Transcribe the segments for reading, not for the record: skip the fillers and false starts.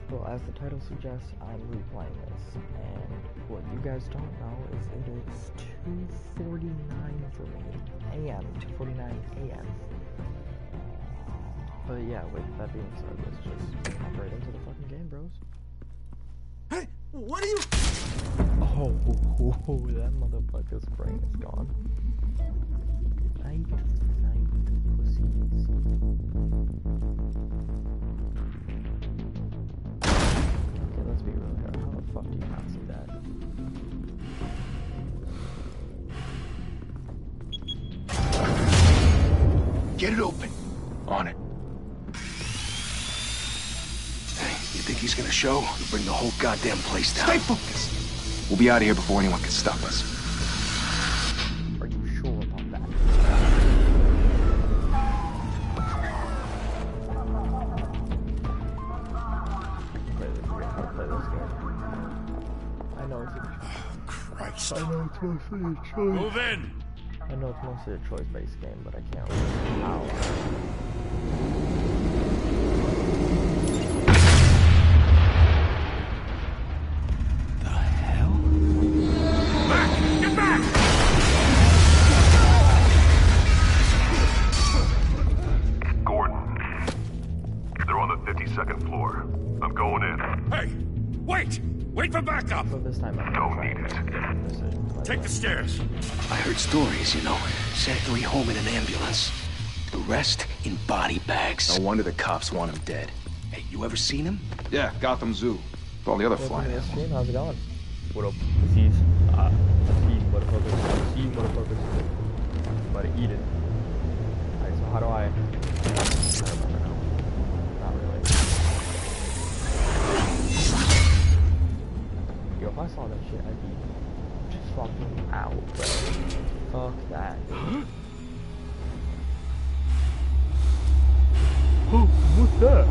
Well, as the title suggests, I'm replaying this, and what you guys don't know is it is 2:49 for me, a.m., 2:49 a.m. But yeah, with that being said, let's just hop right into the fucking game, bros. Hey, what are you? Oh, that motherfucker's brain is gone. Night, pussies. Okay, let's be real here. How the fuck do you not see that? Get it open. On it. Hey, you think he's gonna show? We'll bring the whole goddamn place down. Stay focused. We'll be out of here before anyone can stop us. Are you sure about that? How to play this game. I know it's a Christ. I know it's mostly a choice. Move in. I know it's mostly a choice-based game, but I can't really. Ow. The hell? Back! Get back! Gordon. They're on the 52nd floor. I'm going in. Hey! Wait! Wait for backup! So this time I'm Don't gonna need try it. and make a different decision. Take the stairs. I heard stories, you know. Sent 3 home in an ambulance. The rest in body bags. No wonder the cops want him dead. Hey, you ever seen him? Yeah, Gotham Zoo. With all the other Welcome flying to the animals. stream. How's it going? What up, pussies? Pussies, motherfuckers. Pussies, motherfuckers. About to eat it. Alright, so how do I don't remember now. Not really. Yo, if I saw that shit, I'd be just fucking out, bro. Fuck that. Oh, what's that?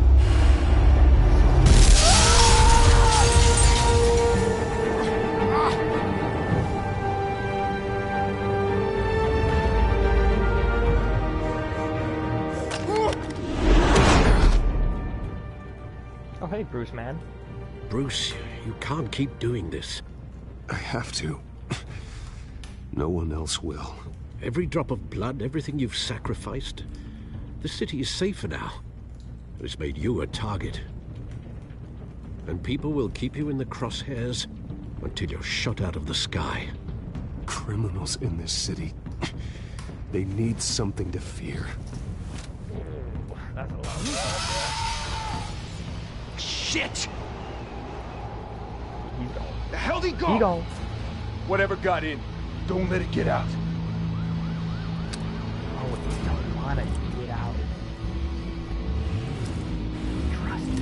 Oh, hey, Bruce, man. Bruce, you can't keep doing this. I have to. No one else will. Every drop of blood, everything you've sacrificed. The city is safer now. It's made you a target. And people will keep you in the crosshairs until you're shot out of the sky. Criminals in this city. They need something to fear. That's a lot. Shit! He's gone. The hell'd he go? He gone. Whatever got in, don't let it get out. Oh, he don't wanna get out. Trust me.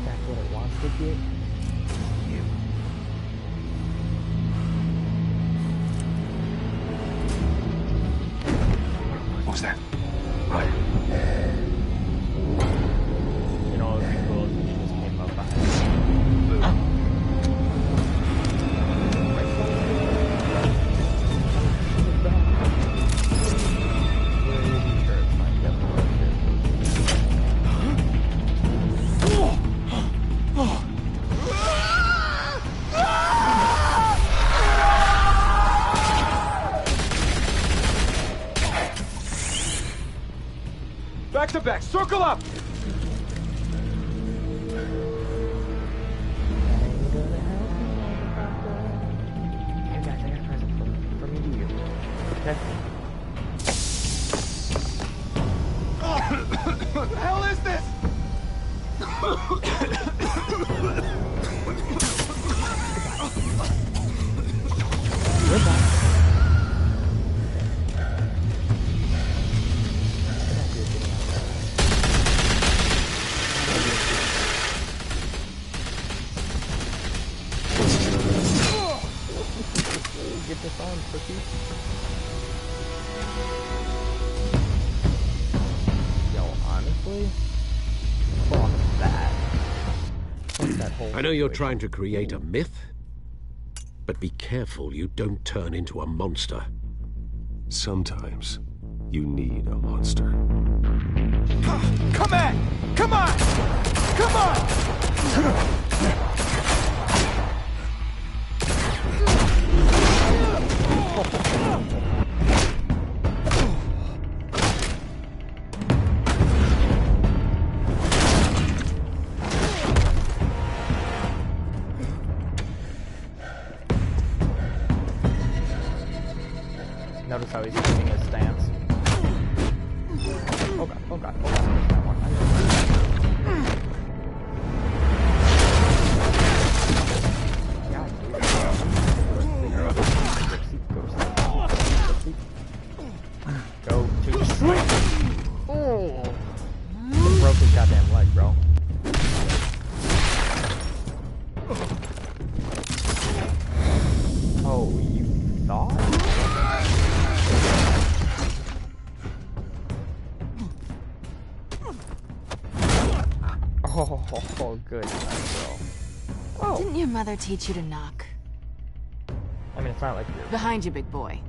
That's what it wants to get. You. What was that? Right. You know, it'd be cool if he just came up behind me. Huh? Back to back, circle up! Hey guys, I got a present for me to you. Okay? What the hell is this? Goodbye. Get this on, pussy. Yo, honestly, fuck that. Fuck that whole I know you're situation. trying to create a myth, but be careful you don't turn into a monster. Sometimes you need a monster. Come on! Come on! Come on! Notice how he's keeping his stance. Oh god, oh god, oh god. That one. Go to sleep. Oh! Broke his goddamn leg, bro. Oh, you thought? Oh, good, bro. Whoa. Didn't your mother teach you to knock? I mean, it's not like you're... Behind you, big boy.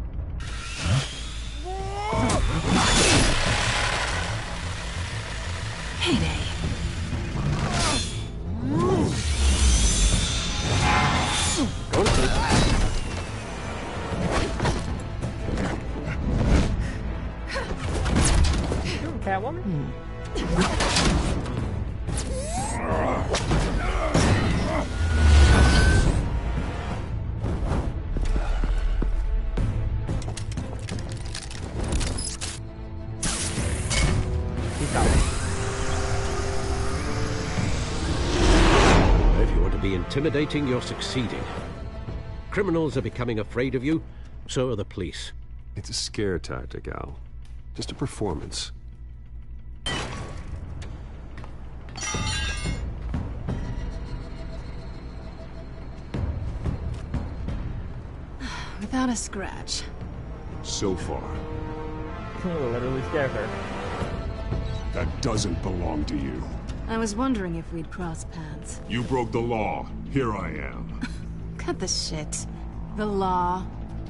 Heyday. Go to sleep. Catwoman? If you want to be intimidating, you're succeeding. Criminals are becoming afraid of you, so are the police. It's a scare tactic, Al. Just a performance. Without a scratch. So far. Literally scared her. That doesn't belong to you. I was wondering if we'd cross paths. You broke the law. Here I am. Cut the shit. The law.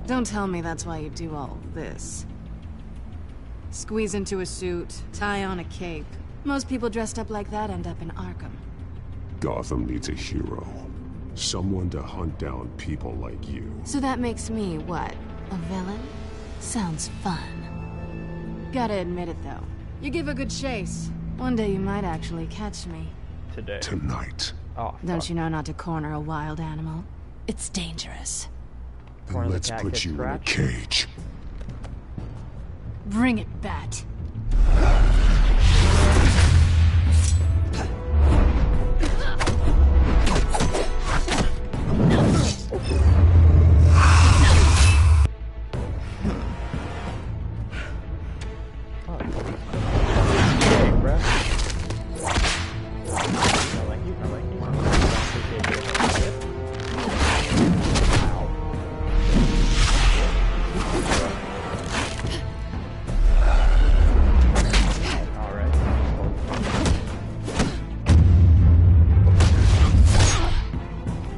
Don't tell me that's why you do all this. Squeeze into a suit, tie on a cape. Most people dressed up like that end up in Arkham. Gotham needs a hero. Someone to hunt down people like you. So that makes me, what, a villain? Sounds fun. Gotta admit it, though. You give a good chase. One day you might actually catch me. Today. Tonight. Oh, Don't you know not to corner a wild animal? It's dangerous. Corner Then the let's cat, put get you in a scratched. cage. Bring it, Bat.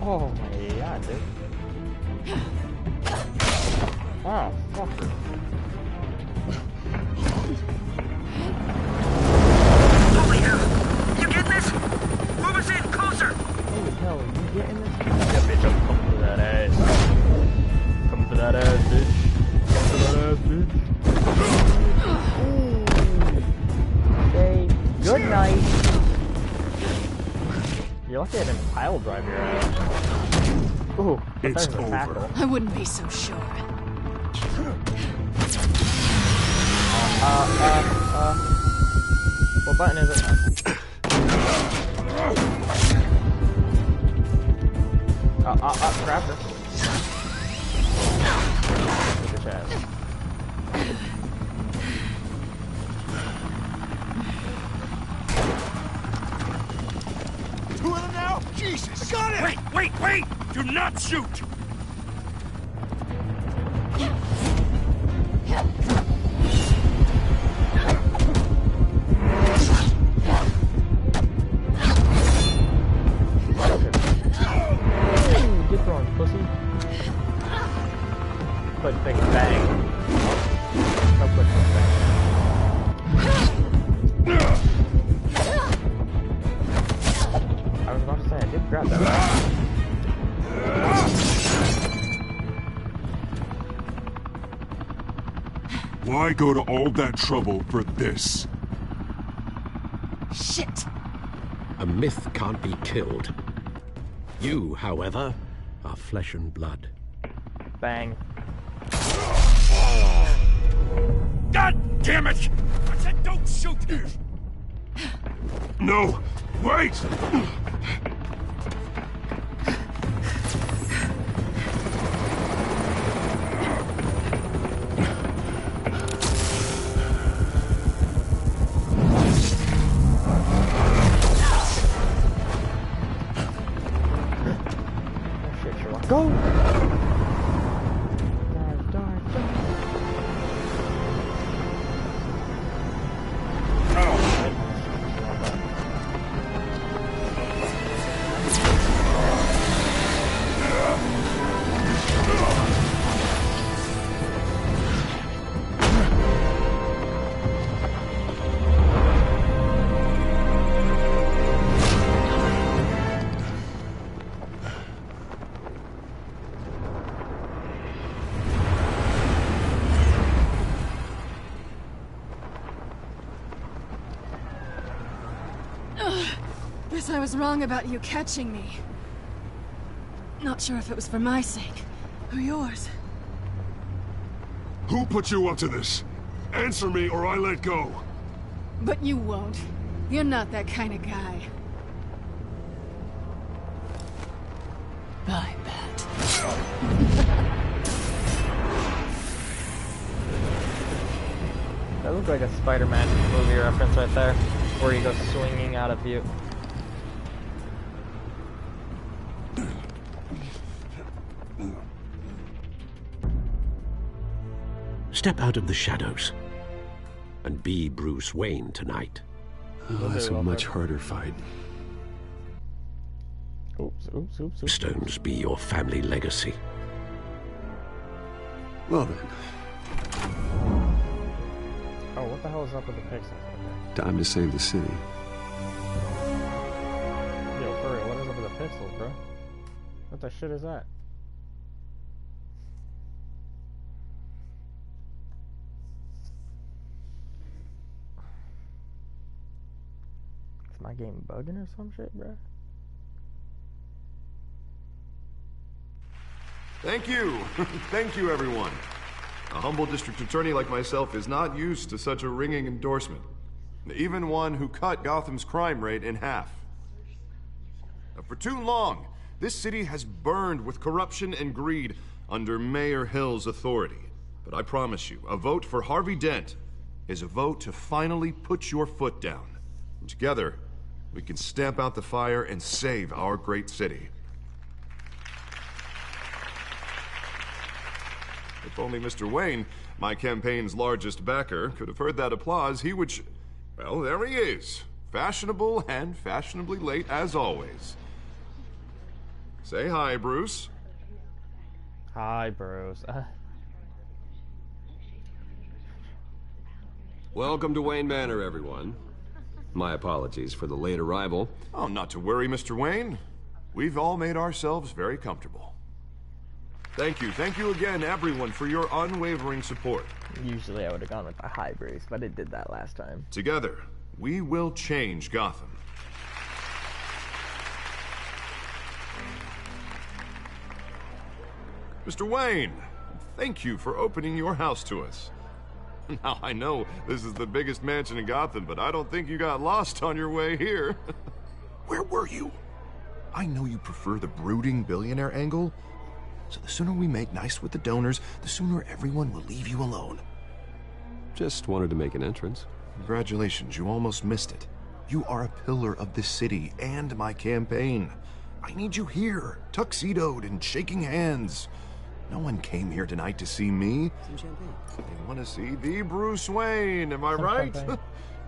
Oh my god, dude. Oh, fucker. Holy hell! You getting this? Move us in, closer! Holy hell, are you getting this? Yeah, bitch, I'm coming for that ass. Coming for that ass, bitch. Coming for that ass, bitch. Okay, good night. You're lucky I didn't pile drive your ass. Ooh, It's there's a tackle. over. I wouldn't be so sure. What button is it? Grab her. Look at that. Two of them now? Jesus! I got it! Wait! Do not shoot! Get thrown, pussy. Quick, big bang. Oh, quick, bang. grab that, right? Why go to all that trouble for this? Shit! A myth can't be killed. You, however, are flesh and blood. Bang. God damn it! I said don't shoot! No! Wait! Shit, Sherlock. Go! Dive, dive, dive. Guess I was wrong about you catching me. Not sure if it was for my sake or yours. Who put you up to this? Answer me or I let go. But you won't. You're not that kind of guy. I bet. That looked like a Spider-Man movie reference right there, where he goes swinging out of view. Step out of the shadows and be Bruce Wayne tonight. Oh, that's a much harder fight. Oops, oops, oops, oops. Stones be your family legacy. Well then, Oh, what the hell is up with the pixels? time to save the city. Yo, for real, what is up with the pixels, bro? What the shit is that? Is my game bugging or some shit, bro? Thank you. Thank you, everyone. A humble district attorney like myself is not used to such a ringing endorsement. Even one who cut Gotham's crime rate in half. For too long, this city has burned with corruption and greed under Mayor Hill's authority. But I promise you, a vote for Harvey Dent is a vote to finally put your foot down. And together, we can stamp out the fire and save our great city. If only Mr. Wayne, my campaign's largest backer, could have heard that applause, he would well, there he is. Fashionable and fashionably late as always. Say hi, Bruce. Hi, bros. Welcome to Wayne Manor, everyone. My apologies for the late arrival. Oh, not to worry, Mr. Wayne. We've all made ourselves very comfortable. Thank you again, everyone, for your unwavering support. Usually I would have gone with the high Bruce, but it did that last time. Together, we will change Gotham. Mr. Wayne, thank you for opening your house to us. Now, I know this is the biggest mansion in Gotham, but I don't think you got lost on your way here. Where were you? I know you prefer the brooding billionaire angle, so the sooner we make nice with the donors, the sooner everyone will leave you alone. Just wanted to make an entrance. Congratulations, you almost missed it. You are a pillar of this city and my campaign. I need you here, tuxedoed and shaking hands. No one came here tonight to see me. Some champagne. They want to see the Bruce Wayne, am I right?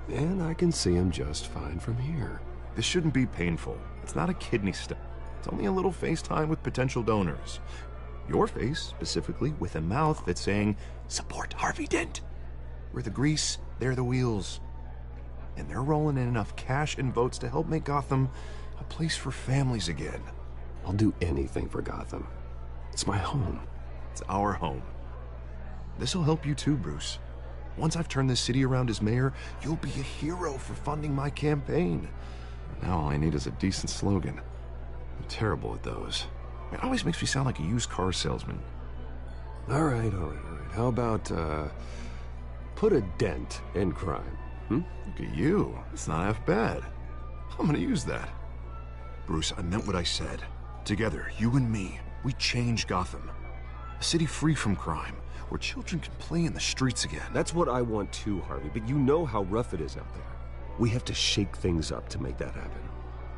And I can see him just fine from here. This shouldn't be painful. It's not a kidney stone. It's only a little FaceTime with potential donors. Your face, specifically, with a mouth that's saying, support Harvey Dent. We're the grease, they're the wheels. and they're rolling in enough cash and votes to help make Gotham a place for families again. I'll do anything for Gotham. It's my home. It's our home. This'll help you too, Bruce. Once I've turned this city around as mayor, you'll be a hero for funding my campaign. Now all I need is a decent slogan. I'm terrible at those. It always makes me sound like a used car salesman. All right. How about, put a dent in crime, hmm? Look at you. It's not half bad. I'm gonna use that. Bruce, I meant what I said. Together, you and me, we change Gotham. A city free from crime, where children can play in the streets again. That's what I want too, Harvey, but you know how rough it is out there. We have to shake things up to make that happen.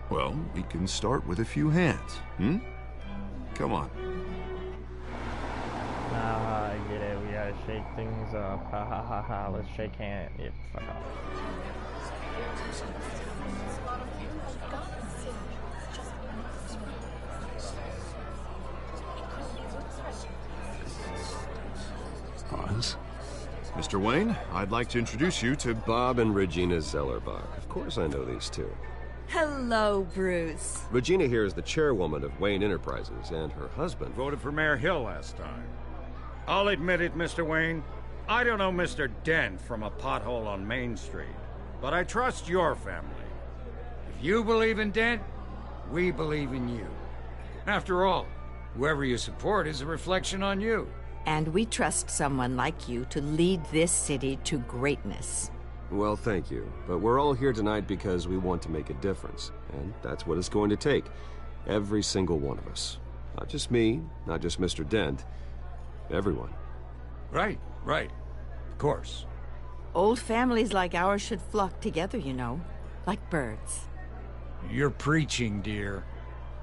Well, we can start with a few hands, hmm? Come on. I get it. We gotta shake things up. Ha ha ha ha. Let's shake hands. Yeah, fuck off. Pause. Mr. Wayne, I'd like to introduce you to Bob and Regina Zellerbach. Of course I know these two. Hello, Bruce. Regina here is the chairwoman of Wayne Enterprises, and her husband... Voted for Mayor Hill last time. I'll admit it, Mr. Wayne. I don't know Mr. Dent from a pothole on Main Street, but I trust your family. If you believe in Dent, we believe in you. After all, whoever you support is a reflection on you. And we trust someone like you to lead this city to greatness. Well, thank you. But we're all here tonight because we want to make a difference. And that's what it's going to take. Every single one of us. Not just me, not just Mr. Dent. Everyone. Right. Of course. Old families like ours should flock together, you know. Like birds. You're preaching, dear.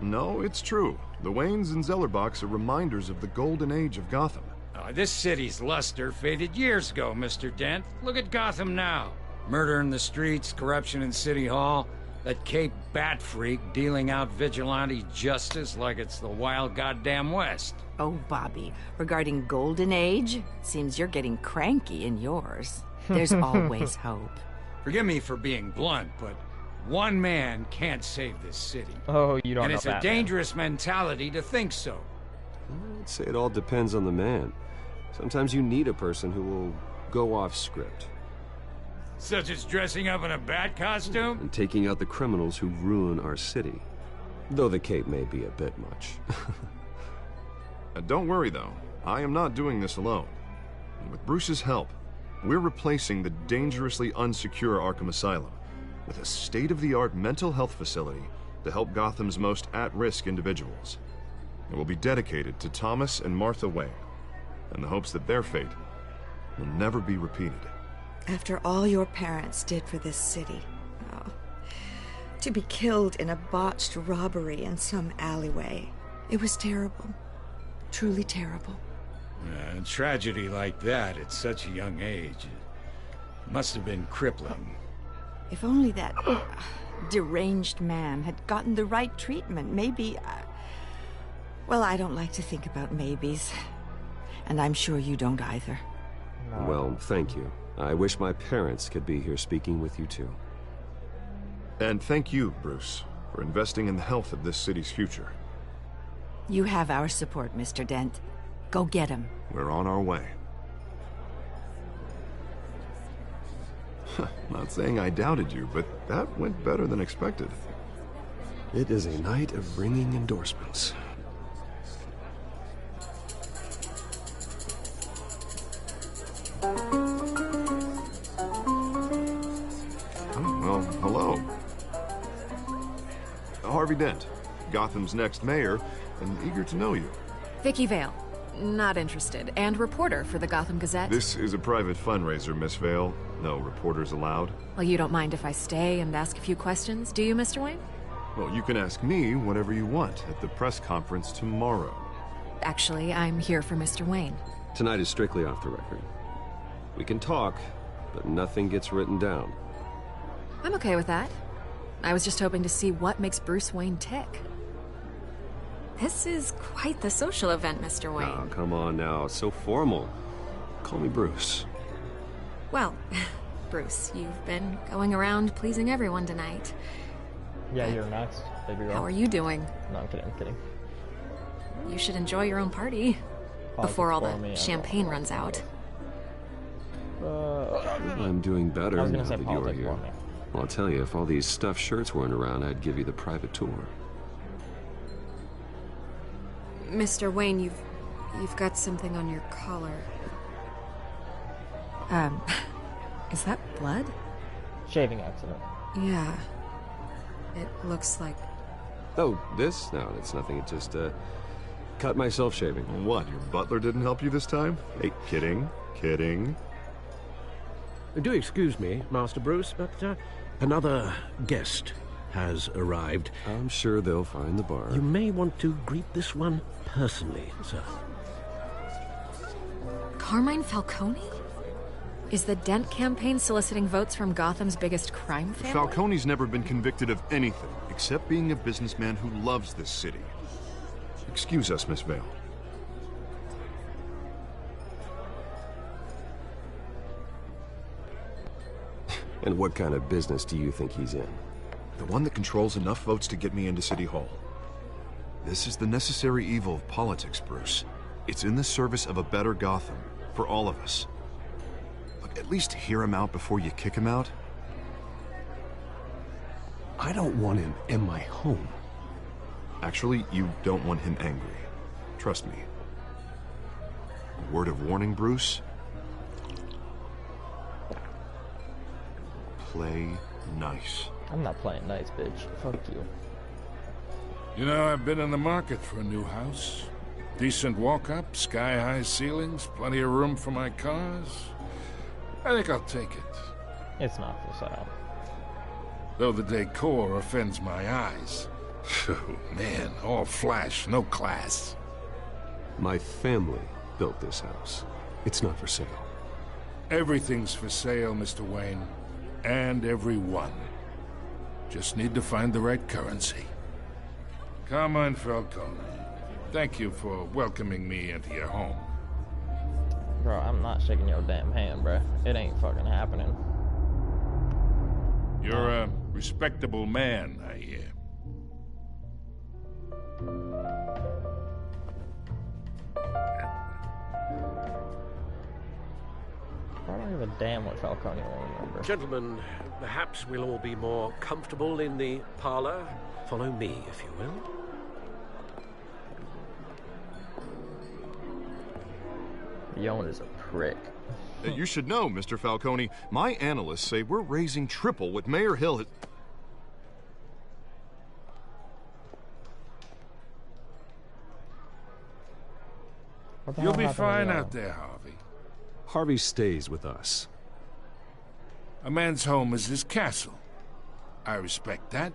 No, it's true. The Waynes and Zellerbachs are reminders of the golden age of Gotham. This city's luster faded years ago, Mr. Dent. Look at Gotham now. Murder in the streets, corruption in City Hall, that Cape Bat freak dealing out vigilante justice like it's the wild goddamn West. Oh, Bobby, regarding Golden Age, seems you're getting cranky in yours. There's always hope. Forgive me for being blunt, but one man can't save this city. Oh, you don't know And it's that, a dangerous mentality to think so. I'd say it all depends on the man. Sometimes you need a person who will go off script. Such as dressing up in a bat costume? And taking out the criminals who ruin our city. Though the cape may be a bit much. Don't worry, though. I am not doing this alone. With Bruce's help, we're replacing the dangerously unsecure Arkham Asylum with a state-of-the-art mental health facility to help Gotham's most at-risk individuals. It will be dedicated to Thomas and Martha Wayne, in the hopes that their fate will never be repeated. After all your parents did for this city, to be killed in a botched robbery in some alleyway, it was terrible. Truly terrible. A tragedy like that at such a young age must have been crippling. If only that deranged man had gotten the right treatment, maybe... well, I don't like to think about maybes. And I'm sure you don't either. No. Well, thank you. I wish my parents could be here speaking with you too. And thank you, Bruce, for investing in the health of this city's future. You have our support, Mr. Dent. Go get him. We're on our way. Not saying I doubted you, but that went better than expected. It is a night of ringing endorsements. Well, hello. Harvey Dent, Gotham's next mayor, and eager to know you. Vicky Vale. Not interested. And reporter for the Gotham Gazette. This is a private fundraiser, Miss Vale. No reporters allowed. Well, you don't mind if I stay and ask a few questions, do you, Mr. Wayne? Well, you can ask me whatever you want at the press conference tomorrow. Actually, I'm here for Mr. Wayne. Tonight is strictly off the record. We can talk, but nothing gets written down. I'm okay with that. I was just hoping to see what makes Bruce Wayne tick. This is quite the social event, Mr. Wayne. Oh, come on now. It's so formal. Call me Bruce. Well, Bruce. You've been going around pleasing everyone tonight. Yeah, you're next, baby girl. How are you doing? No, I'm kidding, I'm kidding. You should enjoy your own party. Before all the me, champagne runs out. I'm doing better I was now gonna say that you're politics here. for me. Well, I'll tell you, if all these stuffed shirts weren't around, I'd give you the private tour. Mr. Wayne, you've got something on your collar. Is that blood? Shaving accident. Yeah. It looks like... Oh, this? No, it's nothing. It just, cut myself shaving. What, your butler didn't help you this time? Hey, kidding. Kidding. Do excuse me, Master Bruce, but another guest has arrived. I'm sure they'll find the bar. You may want to greet this one personally, sir. Carmine Falcone? Is the Dent campaign soliciting votes from Gotham's biggest crime family? Falcone's never been convicted of anything, except being a businessman who loves this city. Excuse us, Miss Vale. And what kind of business do you think he's in? The one that controls enough votes to get me into City Hall. This is the necessary evil of politics, Bruce. It's in the service of a better Gotham, for all of us. Look, at least hear him out before you kick him out. I don't want him in my home. Actually, you don't want him angry. Trust me. A word of warning, Bruce. Play nice. I'm not playing nice, bitch. Fuck you. You know, I've been in the market for a new house. Decent walk-up, sky-high ceilings, plenty of room for my cars. I think I'll take it. It's not for sale. Though the decor offends my eyes. Oh, man, all flash, no class. My family built this house. It's not for sale. Everything's for sale, Mr. Wayne. And everyone. Just need to find the right currency. Carmine Falcone, thank you for welcoming me into your home. Bro, I'm not shaking your damn hand, bro. It ain't fucking happening. You're a respectable man, I hear. I don't give a damn what Falcone will remember. Gentlemen, perhaps we'll all be more comfortable in the parlor. Follow me, if you will. The owner's a prick. You should know, Mr. Falcone, my analysts say we're raising triple what Mayor Hill has... You'll be fine out there, Harvey. Harvey stays with us. A man's home is his castle. I respect that.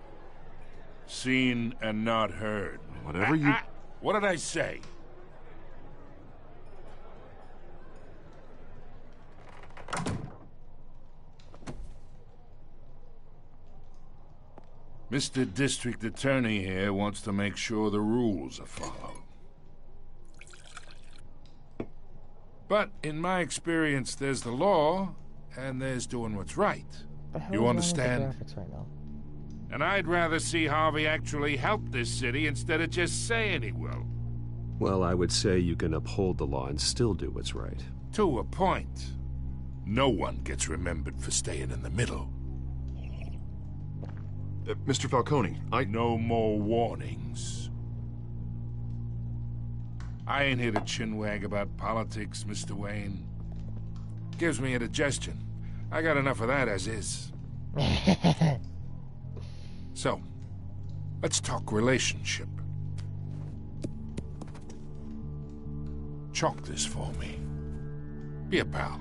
Seen and not heard. Whatever you... What did I say? Mr. District Attorney here wants to make sure the rules are followed. But in my experience, there's the law, and there's doing what's right. You understand? Right now? And I'd rather see Harvey actually help this city instead of just saying he will. Well, I would say you can uphold the law and still do what's right. To a point. No one gets remembered for staying in the middle. Mr. Falcone, No more warnings. I ain't here to chinwag about politics, Mr. Wayne. Gives me indigestion. I got enough of that as is. So, let's talk relationship. Chalk this for me. Be a pal.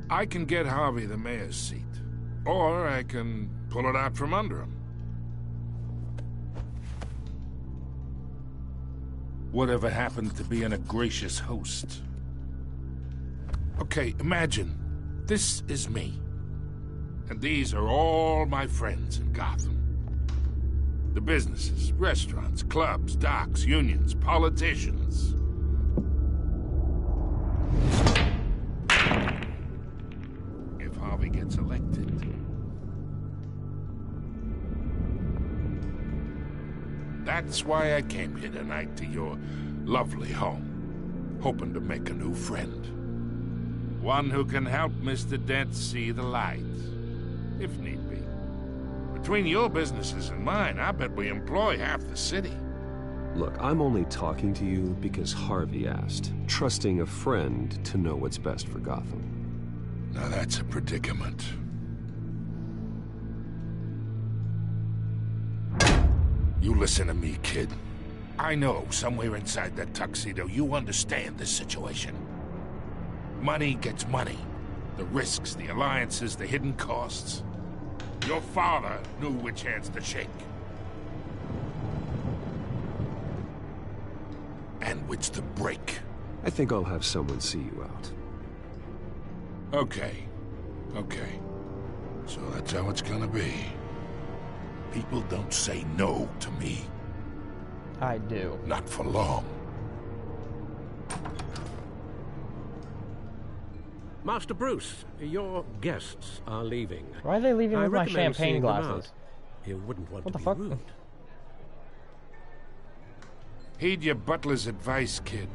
I can get Harvey the mayor's seat, or I can pull it out from under him. Whatever happened to being a gracious host? Okay, imagine, this is me. And these are all my friends in Gotham. The businesses, restaurants, clubs, docks, unions, politicians. gets elected. That's why I came here tonight to your lovely home, hoping to make a new friend. One who can help Mr. Dent see the light, if need be. Between your businesses and mine, I bet we employ half the city. Look, I'm only talking to you because Harvey asked, trusting a friend to know what's best for Gotham. Now that's a predicament. You listen to me, kid. I know somewhere inside that tuxedo you understand this situation. Money gets money. The risks, the alliances, the hidden costs. Your father knew which hands to shake. And which to break. I think I'll have someone see you out. Okay. Okay. So that's how it's gonna be. People don't say no to me. I do. Not for long. Master Bruce, your guests are leaving. Why are they leaving I with my recommend champagne seeing them glasses? out. You wouldn't want What to the be fuck? rude. Heed your butler's advice, kid.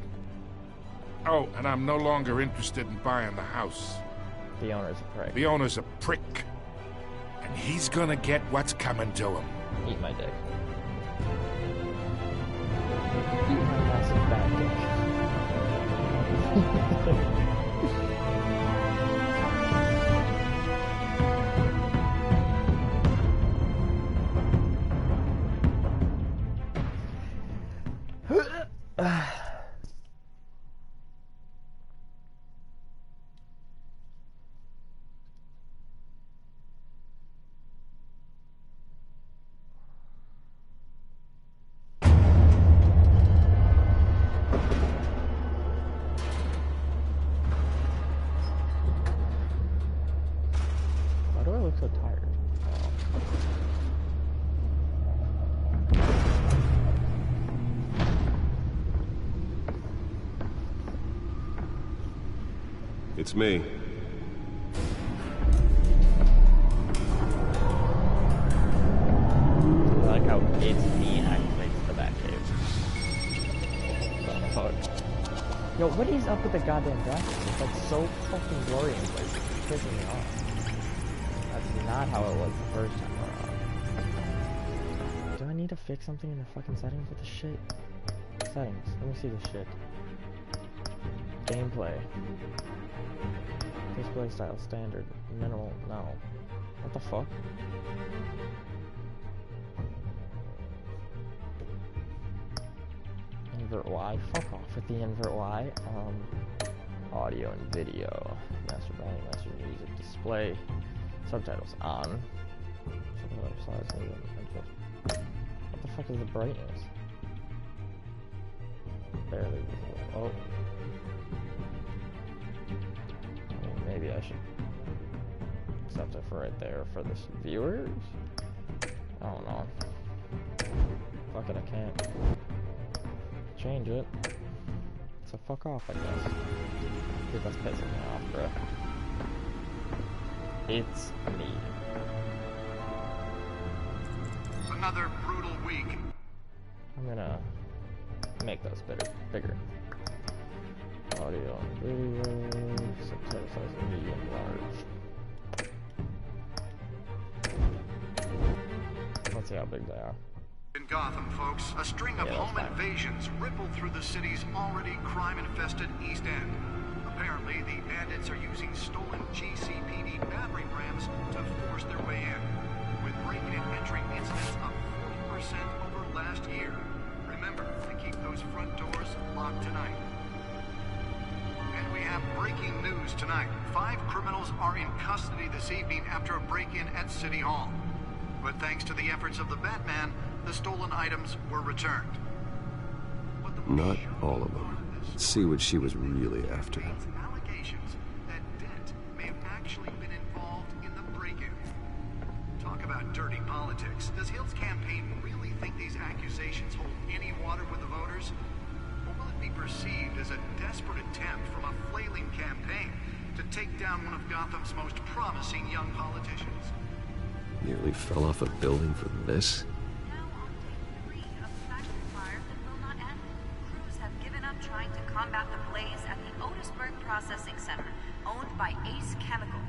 Oh, and I'm no longer interested in buying the house. The owner's a prick. The owner's a prick. And he's gonna get what's coming to him. Eat my dick. Eat my massive bad dick. Why do I look so tired? It's me. I like how it's me activates the Batcave. What the fuck? Yo, what is up with the goddamn graphics? It's like so fucking blurry and like pissing me off. That's not how it was the first time around. Do I need to fix something in the fucking settings with the shit? Settings. Let me see this shit. Gameplay. Display style, standard, minimal, no. What the fuck? Invert Y? Fuck off with the invert Y. Audio and video. Master volume, master music, display. Subtitles on. What the fuck is the brightness? Barely visible. Oh. Maybe I should accept it for right there for the viewers? I don't know. Fuck it, I can't change it. So fuck off, I guess. Dude, that's pissing me off, bro. It's me. Another brutal week. I'm gonna make those bigger. Audio and video, subtitle size medium, large. Let's see how big they are. In Gotham, folks, a string of home invasions rippled through the city's already crime-infested East End. Apparently, the bandits are using stolen GCPD battering rams to force their way in, with breaking and entering incidents up 40% over last year. Remember to keep those front doors locked tonight. And we have breaking news tonight. 5 criminals are in custody this evening after a break-in at City Hall. But thanks to the efforts of the Batman, the stolen items were returned. Not all of them. Let's see what she was really after. Allegations that Dent may have actually been involved in the break-in. Talk about dirty politics. Does Hill's campaign really think these accusations hold any water with the voters? Or will it be perceived as a desperate attempt from a flailing campaign to take down one of Gotham's most promising young politicians. Nearly fell off a building for this? Now on day 3 of the factory fire that will not end. Crews have given up trying to combat the blaze at the Otisburg Processing Center, owned by Ace Chemical.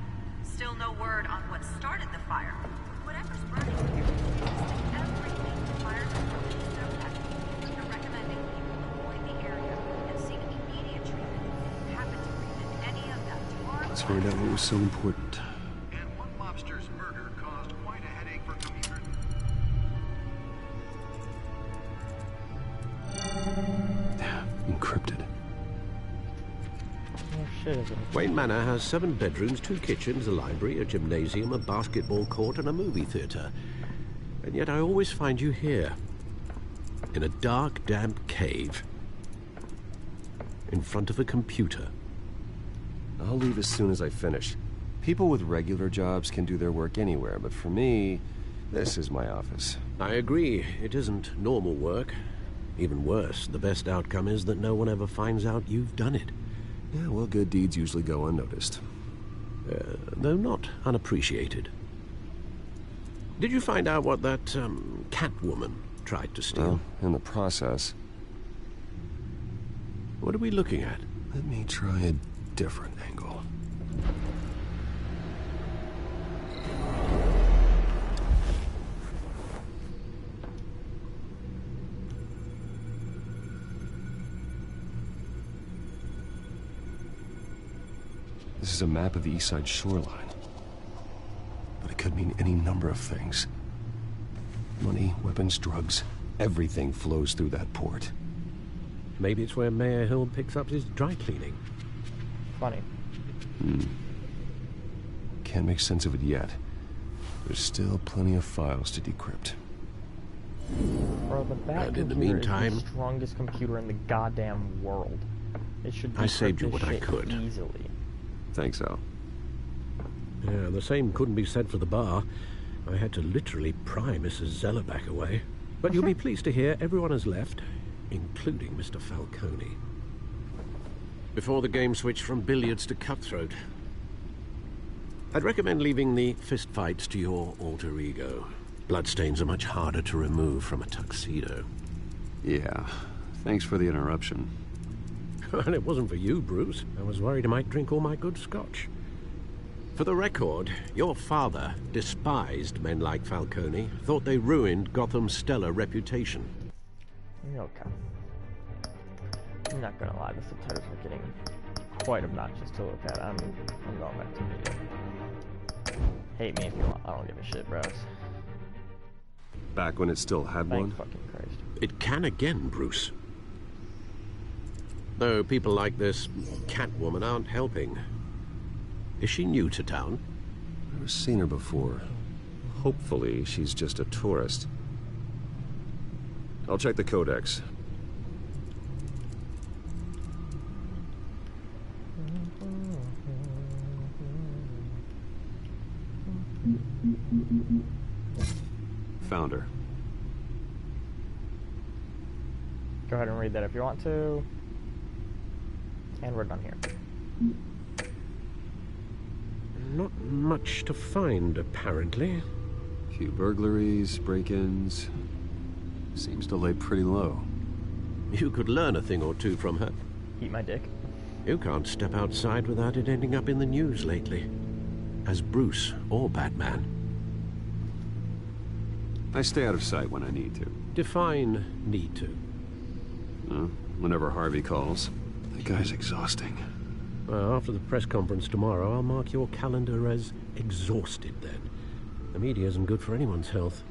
Still no word on what started the fire. Whatever's burning here is resisting everything the fire control is thrown at. They're recommending people avoid the area and seek immediate treatment. Happen to read in any of that tomorrow. Let's find out what was so important. And one mobster's murder caused quite a headache for commuters. Encrypted. Oh shit, is it? Wayne Manor has 7 bedrooms, 2 kitchens, a library, a gymnasium, a basketball court, and a movie theater. And yet I always find you here. In a dark, damp cave. In front of a computer. I'll leave as soon as I finish. People with regular jobs can do their work anywhere, but for me, this is my office. I agree. It isn't normal work. Even worse, the best outcome is that no one ever finds out you've done it. Yeah, well, good deeds usually go unnoticed. Though not unappreciated. Did you find out what that, Catwoman tried to steal? Well, in the process. What are we looking at? Let me try a different angle. This is a map of the East Side shoreline. But it could mean any number of things. Money, weapons, drugs, everything flows through that port. Maybe it's where Mayor Hill picks up his dry cleaning. Funny. Can't make sense of it yet. There's still plenty of files to decrypt. Bro, the Bat And in the computer meantime, is the strongest computer in the goddamn world. It should I saved you decrypt what this I shit could. easily. Thanks, Al. Yeah, the same couldn't be said for the bar. I had to literally pry Mrs. Zeller back away. But you'll be pleased to hear everyone has left, including Mr. Falcone. Before the game switched from billiards to cutthroat. I'd recommend leaving the fistfights to your alter ego. Bloodstains are much harder to remove from a tuxedo. Yeah, thanks for the interruption. And it wasn't for you, Bruce. I was worried I might drink all my good scotch. For the record, your father despised men like Falcone, thought they ruined Gotham's stellar reputation. Okay. I'm not gonna lie, the subtitles are getting quite obnoxious to look at. I'm going back to the video. Hate me if you want. I don't give a shit, bros. Back when it still had one? Thank fucking Christ. It can again, Bruce. Though people like this Catwoman aren't helping. Is she new to town? I've never seen her before. Hopefully, she's just a tourist. I'll check the codex. Found her. Go ahead and read that if you want to. And we're done here. Not much to find, apparently. Few burglaries, break-ins. Seems to lay pretty low. You could learn a thing or two from her. Eat my dick. You can't step outside without it ending up in the news lately. As Bruce or Batman. I stay out of sight when I need to. Define need to. Whenever Harvey calls. That guy's exhausting. Well, after the press conference tomorrow, I'll mark your calendar as exhausted then. The media isn't good for anyone's health.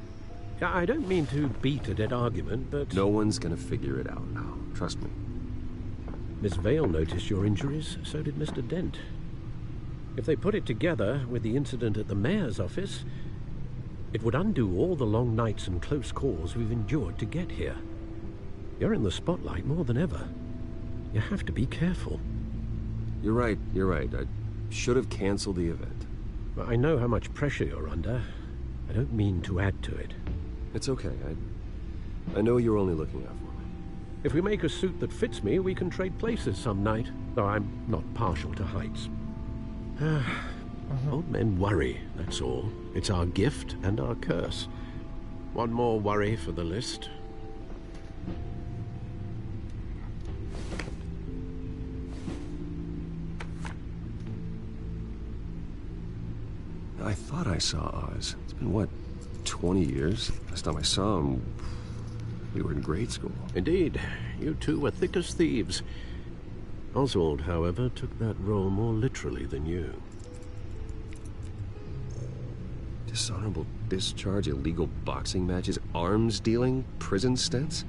I don't mean to beat a dead argument, but... No one's gonna figure it out now. Trust me. Miss Vale noticed your injuries, so did Mr. Dent. If they put it together with the incident at the mayor's office, it would undo all the long nights and close calls we've endured to get here. You're in the spotlight more than ever. You have to be careful. You're right. I should have canceled the event. I know how much pressure you're under. I don't mean to add to it. It's okay. I know you're only looking out for me. If we make a suit that fits me, we can trade places some night. Though I'm not partial to heights. Old men worry, that's all. It's our gift and our curse. One more worry for the list. I thought I saw Oz. It's been, what, 20 years? Last time I saw him, we were in grade school. Indeed. You two were thick as thieves. Oswald, however, took that role more literally than you. Dishonorable discharge, illegal boxing matches, arms dealing, prison stints?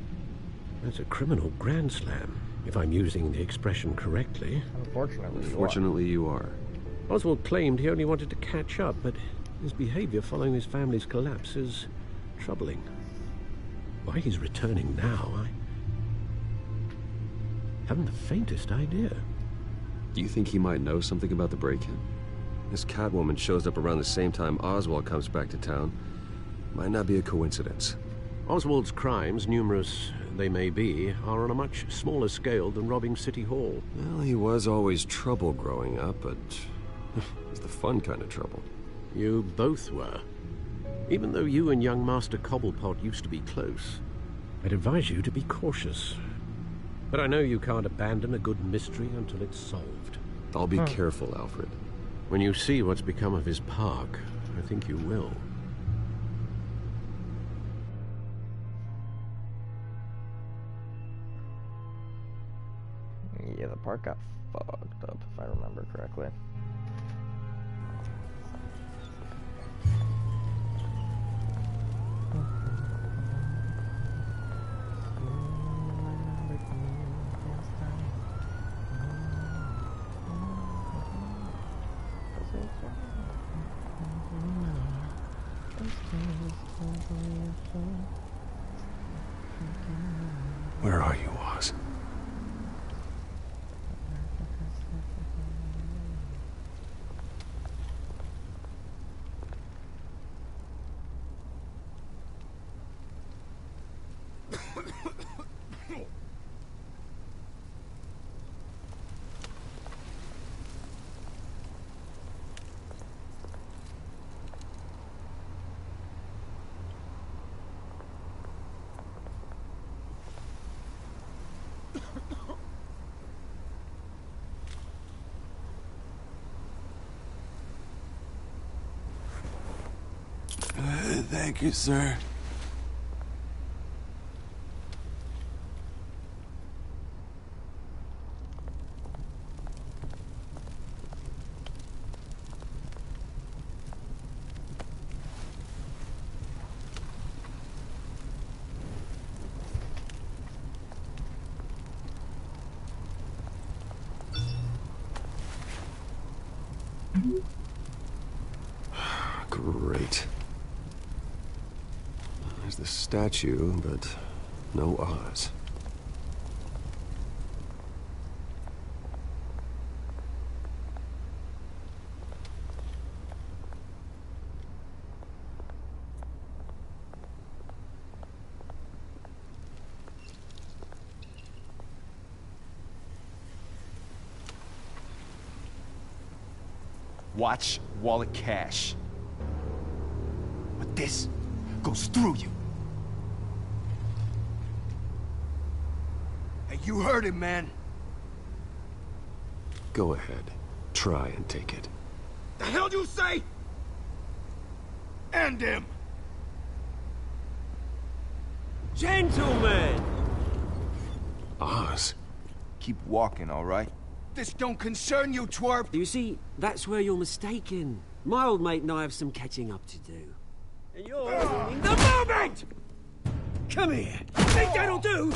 That's a criminal grand slam, if I'm using the expression correctly. Unfortunately, you are. Oswald claimed he only wanted to catch up, but his behavior following his family's collapse is troubling. Why he's returning now, I haven't the faintest idea. Do you think he might know something about the break-in? This Catwoman shows up around the same time Oswald comes back to town. Might not be a coincidence. Oswald's crimes, numerous they may be, are on a much smaller scale than robbing City Hall. Well, he was always trouble growing up, but it's the fun kind of trouble. You both were. Even though you and young Master Cobblepot used to be close, I'd advise you to be cautious. But I know you can't abandon a good mystery until it's solved. I'll be careful, Alfred. When you see what's become of his park, I think you will. Yeah, the park got fucked up, if I remember correctly. Where are you, Oz? Thank you, sir. Great. There's the statue, but no Oz. Watch wallet cash. But this goes through you. Hey, you heard him, man. Go ahead. Try and take it. The hell you say? End him! Gentlemen! Oz. Keep walking, all right? This don't concern you, twerp! You see, that's where you're mistaken. My old mate and I have some catching up to do. And you're ruining the moment! Come here. Think that'll do?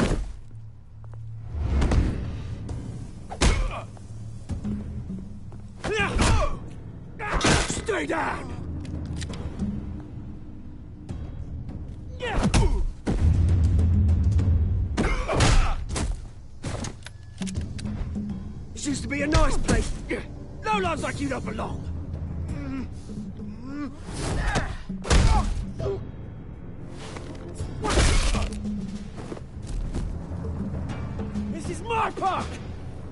Stay down! This used to be a nice place. No lives like you don't belong. This is my park!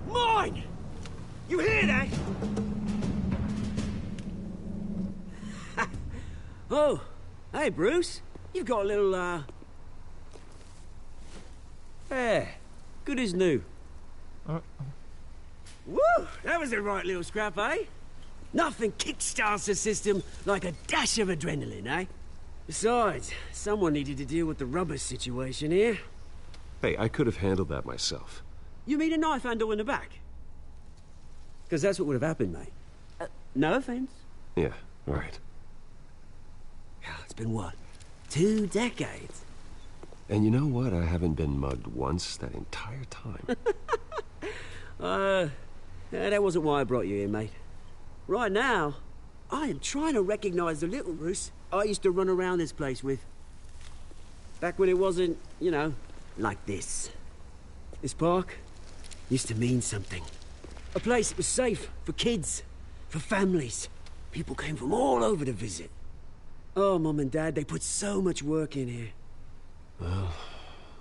Mine! You hear that? Oh, hey, Bruce. You've got a little, yeah, good as new. Woo! That was a right little scrap, eh? Nothing kickstarts the system like a dash of adrenaline, eh? Besides, someone needed to deal with the rubber situation here. Hey, I could have handled that myself. You mean a knife handle in the back? Because that's what would have happened, mate. No offense. Yeah, right. It's been, what, 2 decades? And you know what? I haven't been mugged once that entire time. That wasn't why I brought you here, mate. Right now, I am trying to recognize the little Bruce I used to run around this place with. Back when it wasn't, you know, like this. This park used to mean something. A place that was safe for kids, for families. People came from all over to visit. Oh, Mum and Dad, they put so much work in here. Well,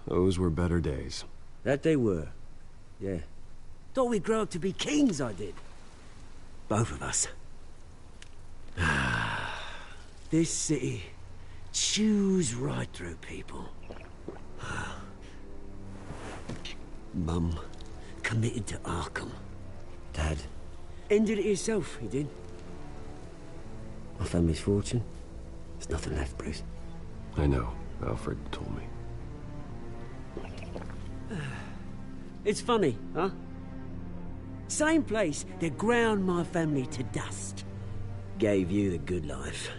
those were better days. That they were. Yeah. Thought we'd grow up to be kings, I did. Both of us. This city chews right through people. Mum committed to Arkham. Dad ended it himself, he did. My family's fortune. There's nothing left, Bruce. I know. Alfred told me. It's funny, huh? Same place that ground my family to dust. Gave you the good life.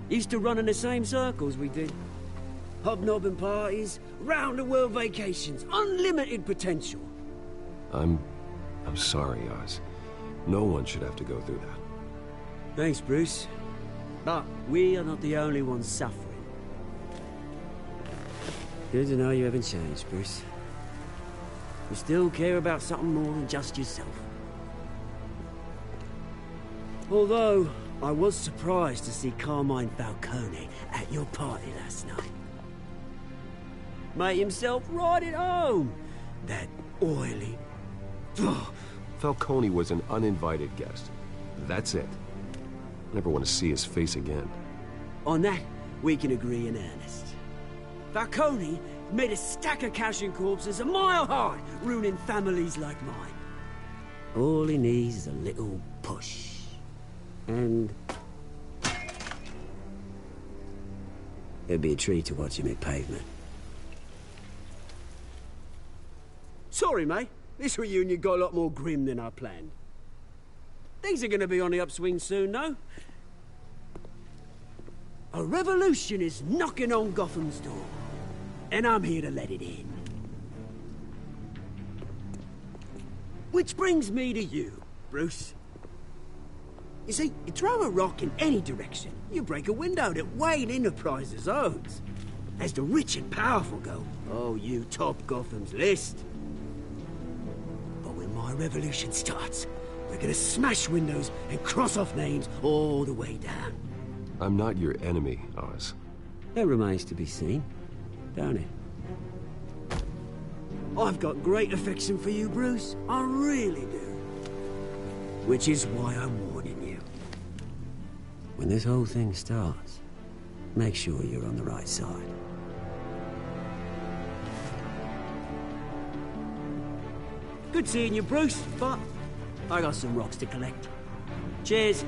Used to run in the same circles we did. Hobnobbing parties, round-the-world vacations, unlimited potential. I'm sorry, Oz. No one should have to go through that. Thanks, Bruce. But we are not the only ones suffering. Good to know you haven't changed, Bruce. You still care about something more than just yourself. Although, I was surprised to see Carmine Falcone at your party last night. Made himself right at home. That oily... Falcone was an uninvited guest. That's it. Never want to see his face again. On that, we can agree in earnest. Falcone made a stack of cashing corpses a mile high, ruining families like mine. All he needs is a little push. And... it'd be a treat to watch him hit pavement. Sorry, mate. This reunion got a lot more grim than I planned. Things are gonna be on the upswing soon, no? A revolution is knocking on Gotham's door. And I'm here to let it in. Which brings me to you, Bruce. You see, you throw a rock in any direction, you break a window that Wayne Enterprises owns. As the rich and powerful go, oh, you top Gotham's list. But when my revolution starts, we're gonna smash windows and cross off names all the way down. I'm not your enemy, Oz. That remains to be seen, don't it? I've got great affection for you, Bruce. I really do. Which is why I'm warning you. When this whole thing starts, make sure you're on the right side. Good seeing you, Bruce, but I got some rocks to collect. Cheers.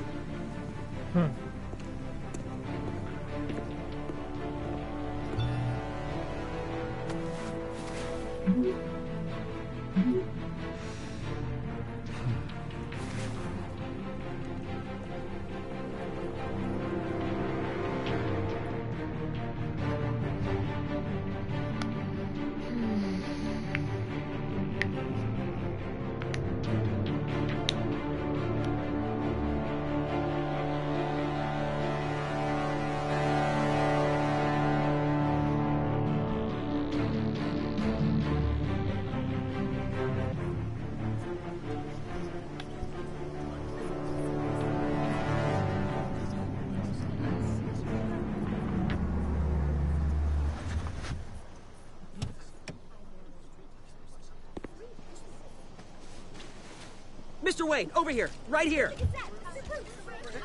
Mr. Wayne, over here. Right here.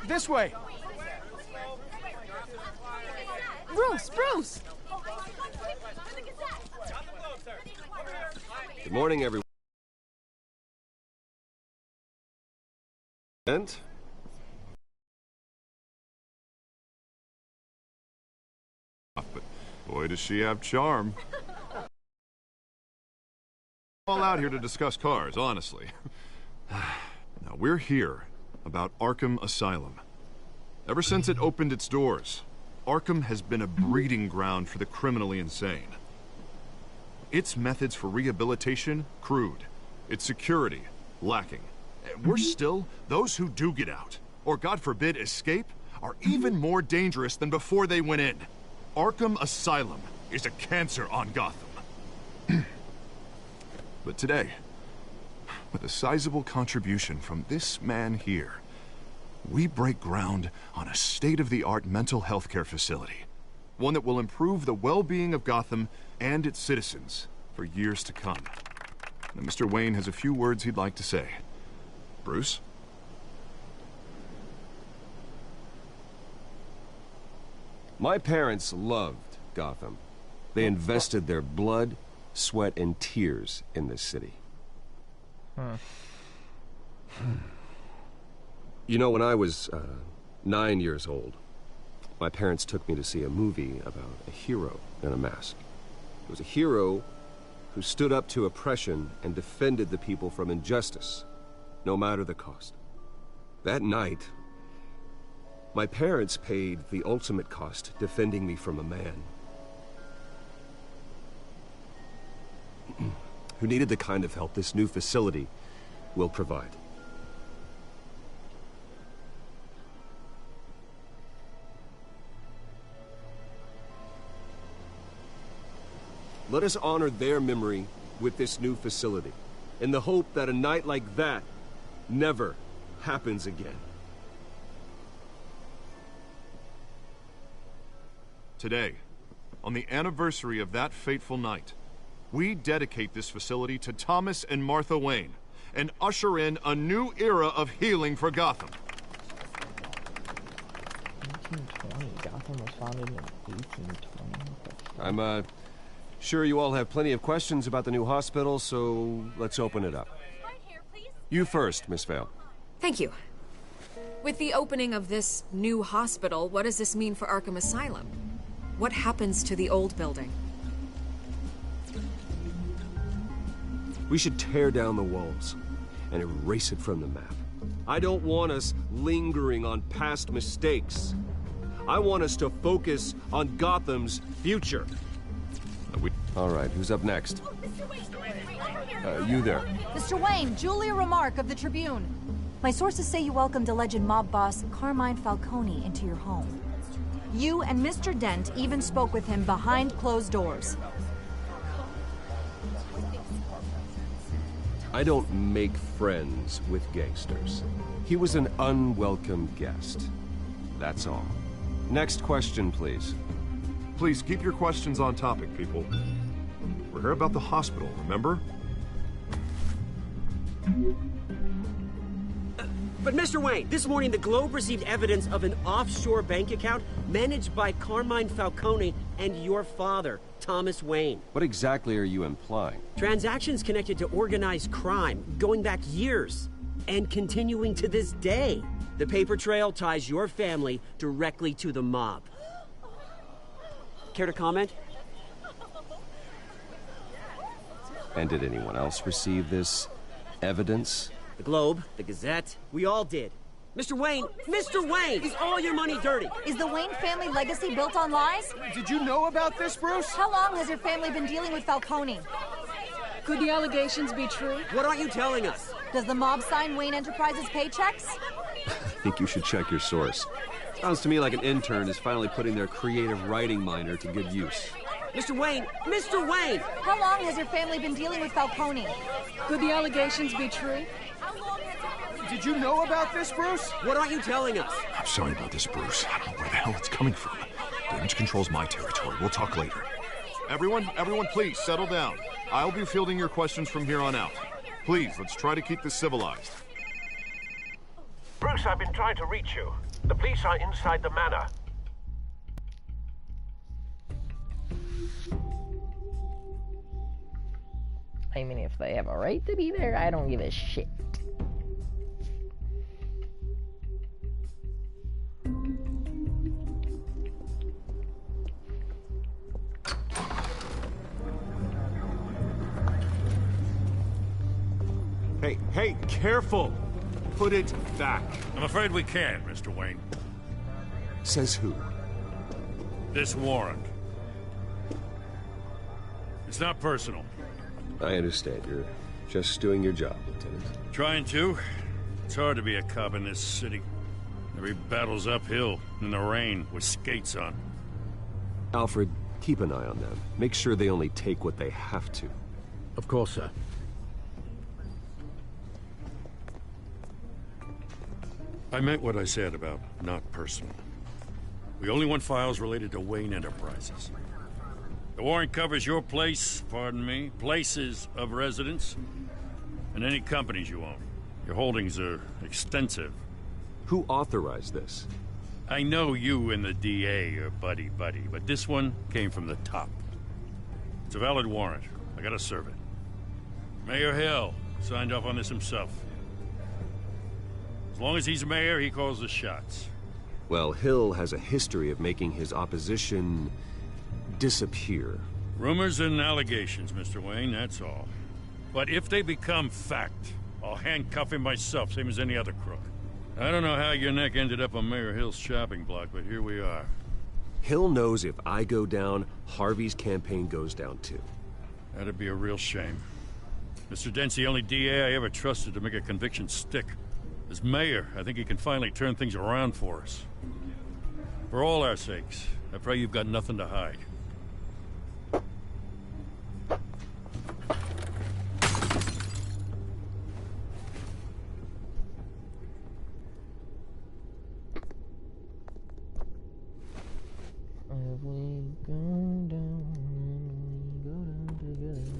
This way. Bruce! Good morning, everyone. And But boy, does she have charm. All out here to discuss cars, honestly. Now, we're here about Arkham Asylum. Ever since it opened its doors, Arkham has been a breeding ground for the criminally insane. Its methods for rehabilitation, crude. Its security, lacking. Worse still, those who do get out, or God forbid escape, are even more dangerous than before they went in. Arkham Asylum is a cancer on Gotham. But today, with a sizable contribution from this man here, we break ground on a state-of-the-art mental health care facility. One that will improve the well-being of Gotham and its citizens for years to come. Now, Mr. Wayne has a few words he'd like to say. Bruce? my parents loved Gotham. They invested their blood, sweat, and tears in this city. You know, when I was 9 years old, my parents took me to see a movie about a hero in a mask. It was a hero who stood up to oppression and defended the people from injustice, no matter the cost. That night, my parents paid the ultimate cost defending me from a man who needed the kind of help this new facility will provide. Let us honor their memory with this new facility, in the hope that a night like that never happens again. Today, on the anniversary of that fateful night, we dedicate this facility to Thomas and Martha Wayne and usher in a new era of healing for Gotham. 1820. Gotham was founded in 1820. I'm sure you all have plenty of questions about the new hospital, so let's open it up. You first, Miss Vale. Thank you. With the opening of this new hospital, what does this mean for Arkham Asylum? What happens to the old building? We should tear down the walls and erase it from the map. I don't want us lingering on past mistakes. I want us to focus on Gotham's future. All right, who's up next? You there. Mr. Wayne, Julia Remark of the Tribune. My sources say you welcomed alleged mob boss Carmine Falcone into your home. You and Mr. Dent even spoke with him behind closed doors. I don't make friends with gangsters. He was an unwelcome guest. That's all. Next question, please. Please keep your questions on topic, people. We're here about the hospital, remember? But Mr. Wayne, this morning the Globe received evidence of an offshore bank account managed by Carmine Falcone and your father, Thomas Wayne. What exactly are you implying? Transactions connected to organized crime, going back years, and continuing to this day. The paper trail ties your family directly to the mob. Care to comment? And did anyone else receive this evidence? The Globe, the Gazette, we all did. Mr. Wayne, is all your money dirty? Is the Wayne family legacy built on lies? Did you know about this, Bruce? How long has your family been dealing with Falcone? Could the allegations be true? What aren't you telling us? Does the mob sign Wayne Enterprises paychecks? I think you should check your source. Sounds to me like an intern is finally putting their creative writing minor to good use. Mr. Wayne! How long has your family been dealing with Falcone? Could the allegations be true? Did you know about this, Bruce? What aren't you telling us? I'm sorry about this, Bruce. I don't know where the hell it's coming from. Damage control's my territory. We'll talk later. Everyone, please, settle down. I'll be fielding your questions from here on out. Please, let's try to keep this civilized. Bruce, I've been trying to reach you. The police are inside the manor. I mean, if they have a right to be there, I don't give a shit. Hey, careful! Put it back. I'm afraid we can't, Mr. Wayne. Says who? This warrant. It's not personal. I understand. You're just doing your job, Lieutenant. Trying to. It's hard to be a cop in this city. Every battle's uphill, in the rain, with skates on. Alfred, keep an eye on them. Make sure they only take what they have to. Of course, sir. I meant what I said about not personal. We only want files related to Wayne Enterprises. The warrant covers your place, pardon me, places of residence, and any companies you own. Your holdings are extensive. Who authorized this? I know you and the DA are buddy-buddy, but this one came from the top. It's a valid warrant. I gotta serve it. Mayor Hill signed off on this himself. As long as he's mayor, he calls the shots. Well, Hill has a history of making his opposition disappear. Rumors and allegations, Mr. Wayne, that's all. But if they become fact, I'll handcuff him myself, same as any other crook. I don't know how your neck ended up on Mayor Hill's shopping block, but here we are. Hill knows if I go down, Harvey's campaign goes down too. That'd be a real shame. Mr. Dent's the only DA I ever trusted to make a conviction stick. As mayor, I think he can finally turn things around for us. For all our sakes, I pray you've got nothing to hide. If we go down, we go down together.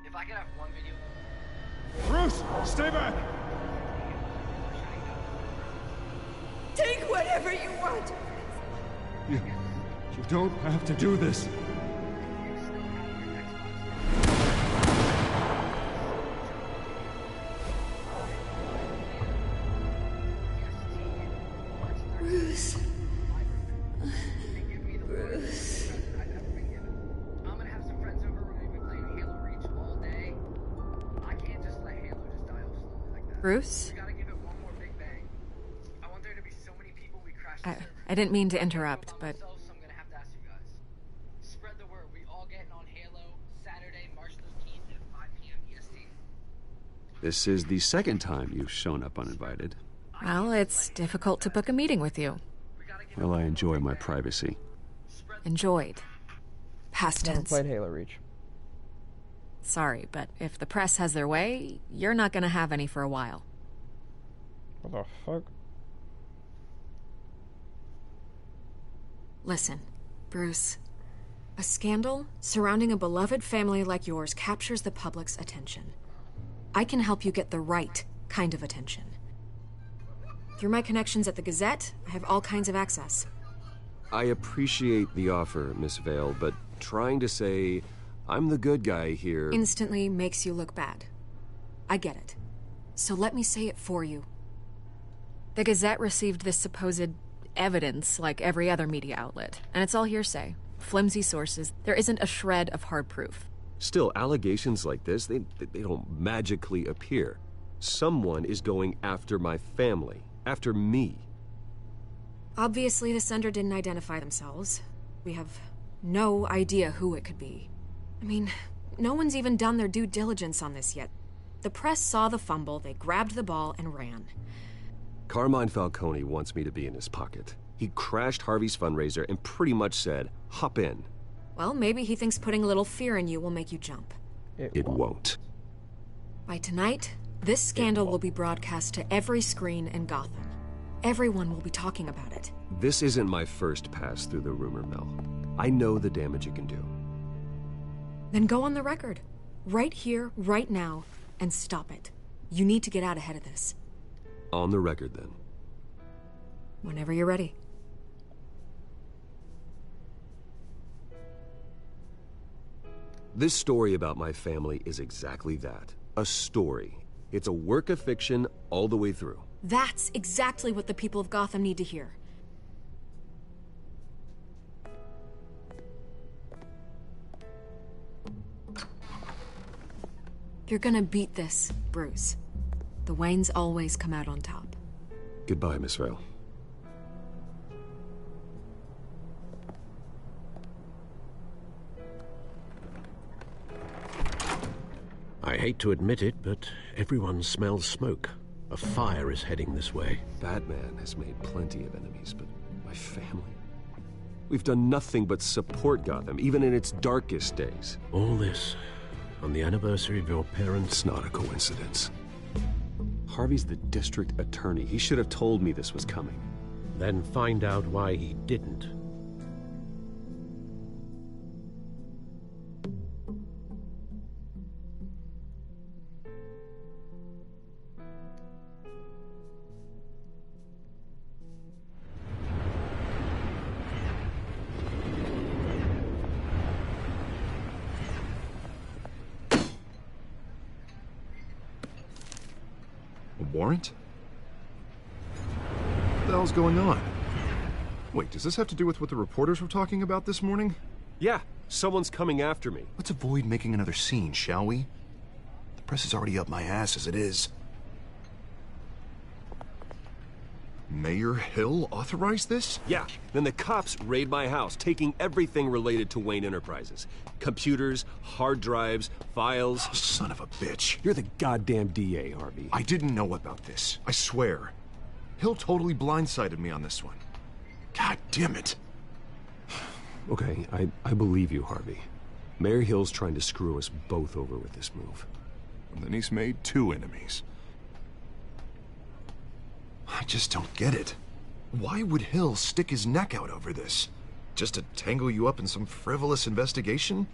If I could have one video. Bruce, stay back! Take whatever you want. You don't have to do this. Bruce. Bruce. I'm gonna have some friends over. We're gonna be playing Halo Reach all day. I can't just let Halo just die off slowly like that. Bruce? We gotta give it one more big bang. I want there to be so many people we crash the server. I didn't mean to interrupt, but... So I'm gonna have to ask you guys. Spread the word. We all getting on Halo Saturday, March 13th at 5 p.m. EST. This is the second time you've shown up uninvited. Well, it's difficult to book a meeting with you. Well, I enjoy my privacy. Enjoyed. Past Never tense. played Halo Reach. Sorry, but if the press has their way, you're not gonna have any for a while. What the fuck? Listen, Bruce. A scandal surrounding a beloved family like yours captures the public's attention. I can help you get the right kind of attention. Through my connections at the Gazette, I have all kinds of access. I appreciate the offer, Miss Vale, but trying to say I'm the good guy here... Instantly makes you look bad. I get it. So let me say it for you. The Gazette received this supposed evidence like every other media outlet, and it's all hearsay. Flimsy sources. There isn't a shred of hard proof. Still, allegations like this, they don't magically appear. Someone is going after my family. After me. Obviously, the sender didn't identify themselves. We have no idea who it could be. I mean, no one's even done their due diligence on this yet. The press saw the fumble, they grabbed the ball and ran. Carmine Falcone wants me to be in his pocket. He crashed Harvey's fundraiser and pretty much said, hop in. Well, maybe he thinks putting a little fear in you will make you jump. It won't. By tonight, this scandal will be broadcast to every screen in Gotham. Everyone will be talking about it. This isn't my first pass through the rumor mill. I know the damage it can do. Then go on the record. Right here, right now, and stop it. You need to get out ahead of this. On the record, then. Whenever you're ready. This story about my family is exactly that. A story. It's a work of fiction all the way through. That's exactly what the people of Gotham need to hear. You're gonna beat this, Bruce. The Waynes always come out on top. Goodbye, Miss Vale. I hate to admit it, but everyone smells smoke. A fire is heading this way. Batman has made plenty of enemies, but my family? We've done nothing but support Gotham, even in its darkest days. All this on the anniversary of your parents'... It's not a coincidence. Harvey's the district attorney. He should have told me this was coming. Then find out why he didn't. Warrant? What the hell's going on? Wait, does this have to do with what the reporters were talking about this morning? Yeah, someone's coming after me. Let's avoid making another scene, shall we? The press is already up my ass as it is. Mayor Hill authorized this? Yeah, then the cops raid my house, taking everything related to Wayne Enterprises. Computers, hard drives, files. Oh, son of a bitch. You're the goddamn DA, Harvey. I didn't know about this. I swear. Hill totally blindsided me on this one. God damn it. Okay, I believe you, Harvey. Mayor Hill's trying to screw us both over with this move. And then he's made 2 enemies. I just don't get it. Why would Hill stick his neck out over this? Just to tangle you up in some frivolous investigation?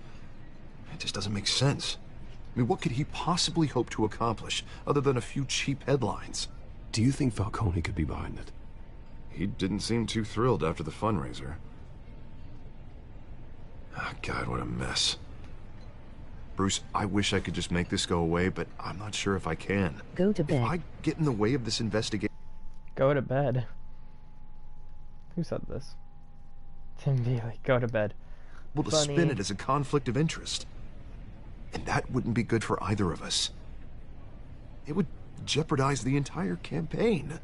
It just doesn't make sense. I mean, what could he possibly hope to accomplish other than a few cheap headlines? Do you think Falcone could be behind it? He didn't seem too thrilled after the fundraiser. Oh, God, what a mess. Bruce, I wish I could just make this go away, but I'm not sure if I can. Go to bed. If I get in the way of this investigation... Go to bed. Who said this? Tim Daly, go to bed. Well, to spin it as a conflict of interest. And that wouldn't be good for either of us. It would jeopardize the entire campaign.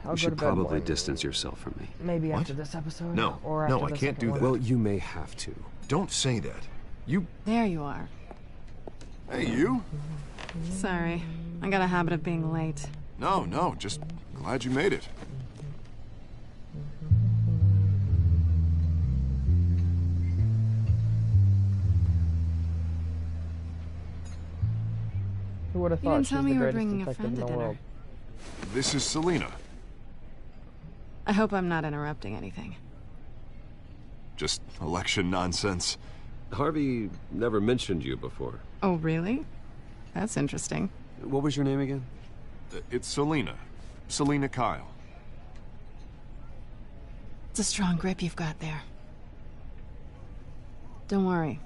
You should probably distance yourself from me. Maybe after this episode? No, or no, after I the can't second do one? that. Well, you may have to. Don't say that. You... There you are. Hey, you? Sorry. I got a habit of being late. No, just glad you made it. Who would have You thought didn't she's tell the me you were greatest bringing a detective friend in to the dinner. world? This is Selina. I hope I'm not interrupting anything. Just election nonsense. Harvey never mentioned you before. Oh, really? That's interesting. What was your name again? It's Selina. Selina Kyle. It's a strong grip you've got there. Don't worry.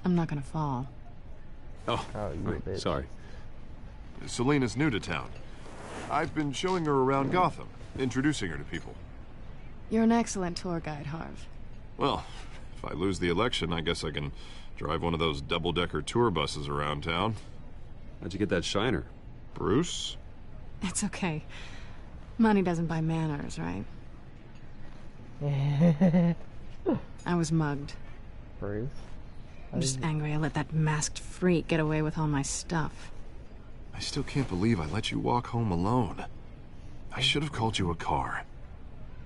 I'm not gonna fall. Oh, you bitch. Sorry. Selina's new to town. I've been showing her around Gotham, introducing her to people. You're an excellent tour guide, Harv. Well, if I lose the election, I guess I can drive one of those double-decker tour buses around town. How'd you get that shiner? Bruce? It's okay. Money doesn't buy manners, right? I was mugged. Bruce? I'm just angry I let that masked freak get away with all my stuff. I still can't believe I let you walk home alone. I should have called you a car.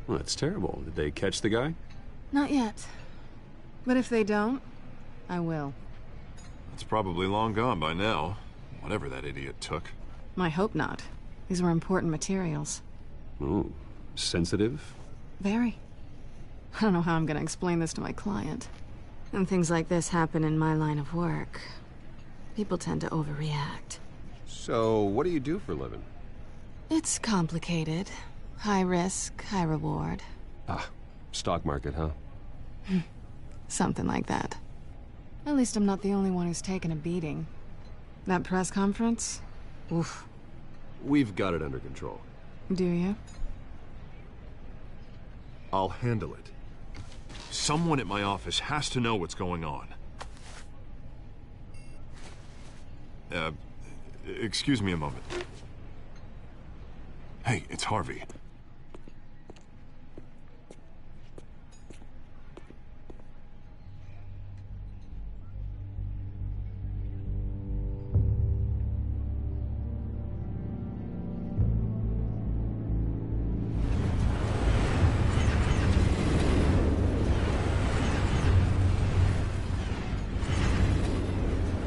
Well, that's terrible. Did they catch the guy? Not yet. But if they don't, I will. It's probably long gone by now. Whatever that idiot took. I hope not. These were important materials. Ooh, sensitive? Very. I don't know how I'm gonna explain this to my client. And things like this happen in my line of work. People tend to overreact. So, what do you do for a living? It's complicated, High risk, high reward. Ah, stock market, huh? Something like that. At least I'm not the only one who's taken a beating. That press conference? Oof. We've got it under control. Do you? I'll handle it. Someone at my office has to know what's going on. Excuse me a moment. Hey, it's Harvey.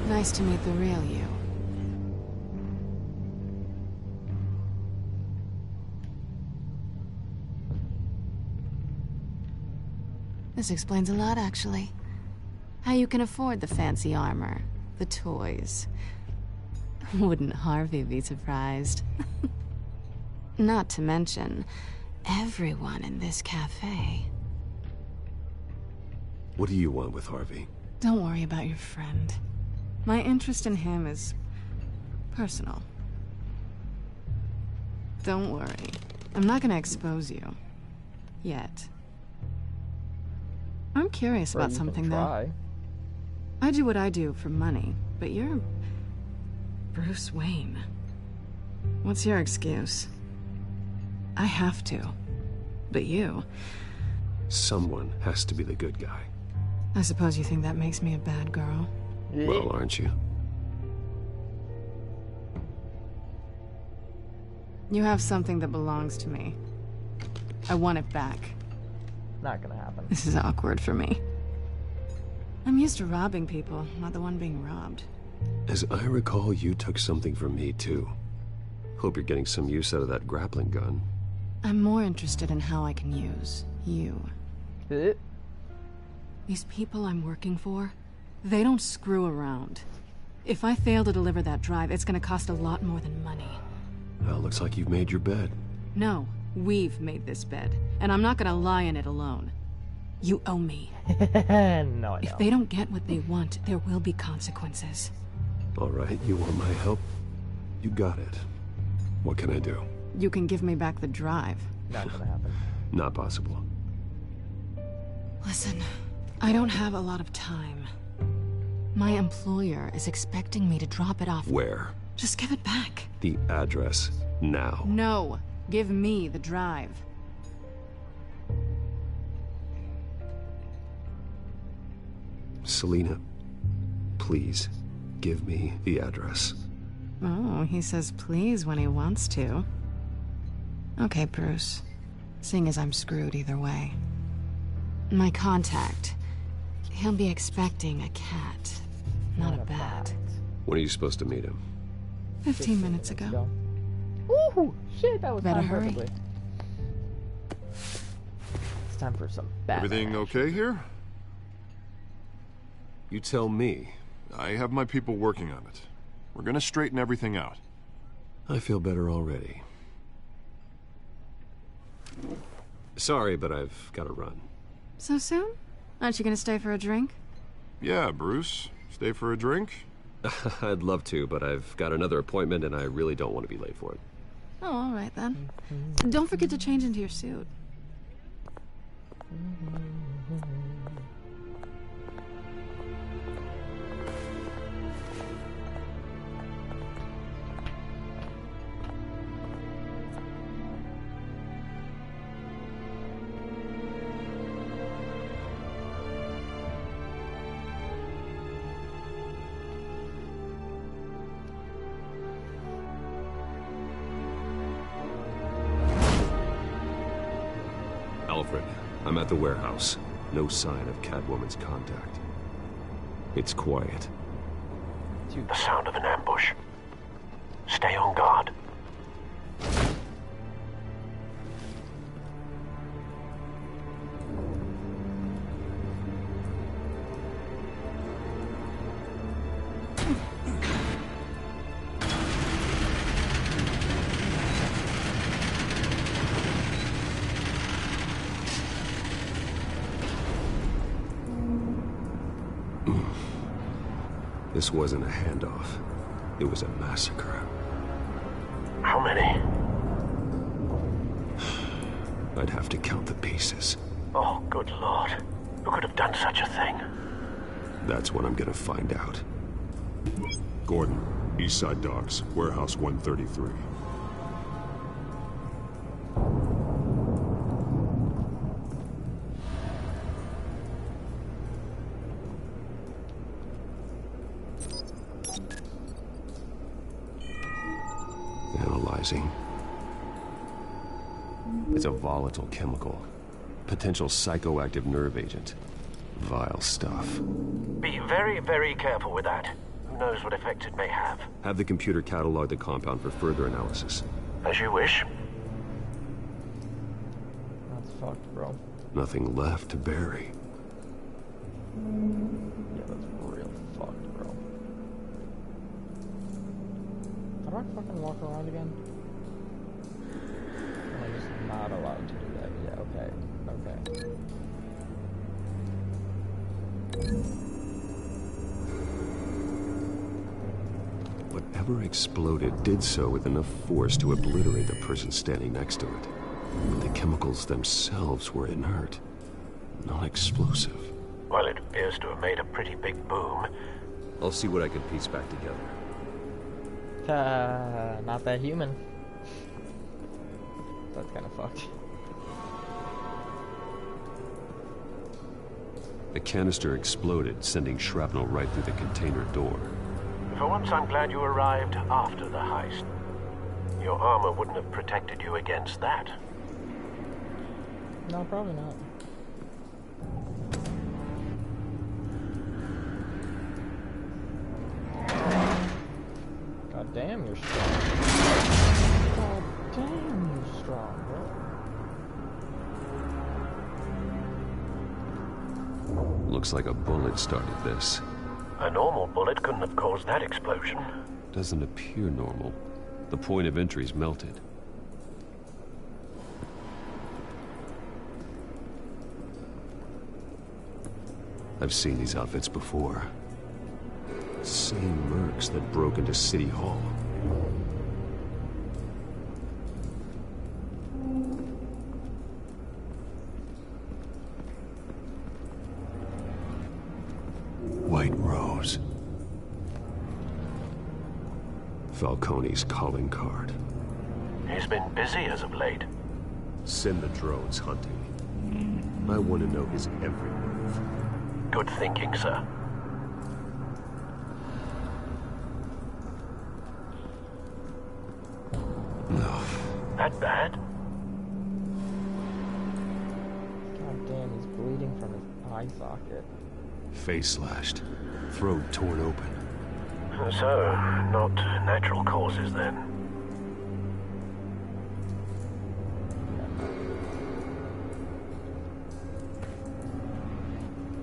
Nice to meet the real you. This explains a lot, actually. How you can afford the fancy armor, the toys. Wouldn't Harvey be surprised? Not to mention, everyone in this cafe. What do you want with Harvey? Don't worry about your friend. My interest in him is personal. Don't worry. I'm not gonna expose you. Yet. I'm curious about something, though. I do what I do for money, but you're Bruce Wayne. What's your excuse? I have to. But you... Someone has to be the good guy. I suppose you think that makes me a bad girl? Well, aren't you? You have something that belongs to me. I want it back. Not gonna happen. This is awkward for me. I'm used to robbing people, not the one being robbed. As I recall, you took something from me, too. Hope you're getting some use out of that grappling gun. I'm more interested in how I can use you. These people I'm working for, they don't screw around. If I fail to deliver that drive, it's gonna cost a lot more than money. Well, looks like you've made your bed. No, we've made this bed, and I'm not gonna lie in it alone. You owe me. No, I know. If they don't get what they want, there will be consequences. All right, you want my help? You got it. What can I do? You can give me back the drive. Not gonna happen. Not possible. Listen, I don't have a lot of time. My employer is expecting me to drop it off. Where? Just give it back. The address, now. No, give me the drive. Selina, please, give me the address. Oh, he says please when he wants to. Okay, Bruce. Seeing as I'm screwed either way. My contact. He'll be expecting a cat, not a bat. When are you supposed to meet him? 15 minutes ago. Woohoo! Shit, that was Better timed hurry. perfectly. It's time for some Batman. Everything okay here? You tell me. I have my people working on it. We're gonna straighten everything out. I feel better already. Sorry, but I've got to run. So soon? Aren't you gonna stay for a drink? Yeah, Bruce. Stay for a drink? I'd love to, but I've got another appointment and I really don't want to be late for it. Oh, all right then. Don't forget to change into your suit. Alfred, I'm at the warehouse. No sign of Catwoman's contact. It's quiet. The sound of an ambush. Stay on guard. This wasn't a handoff. It was a massacre. How many? I'd have to count the pieces. Oh, good lord. Who could have done such a thing? That's what I'm gonna find out. Gordon, Eastside Docks, Warehouse 133. Analyzing. It's a volatile chemical. Potential psychoactive nerve agent. Vile stuff. Be very, very careful with that. Who knows what effects it may have. Have the computer catalog the compound for further analysis. As you wish. That's fucked, bro. Nothing left to bury. Yeah, that's real fucked, bro. How do I fucking walk around again? Am I just not allowed to do that? Yeah, okay. Okay. Whatever exploded did so with enough force to obliterate the person standing next to it. But the chemicals themselves were inert, non-explosive. Well, it appears to have made a pretty big boom. I'll see what I can piece back together. Not that human. That's kind of fucked. The canister exploded, sending shrapnel right through the container door. For once, I'm glad you arrived after the heist. Your armor wouldn't have protected you against that. No, probably not. God damn, you're strong. God damn, you're strong, bro. Looks like a bullet started this. A normal bullet couldn't have caused that explosion. Doesn't appear normal. The point of entry's melted. I've seen these outfits before. Same mercs that broke into City Hall. White Rose. Falcone's calling card. He's been busy as of late. Send the drones hunting. I want to know his every move. Good thinking, sir. No. That bad? God damn, he's bleeding from his eye socket. Face slashed. Throat torn open. So, not natural causes then.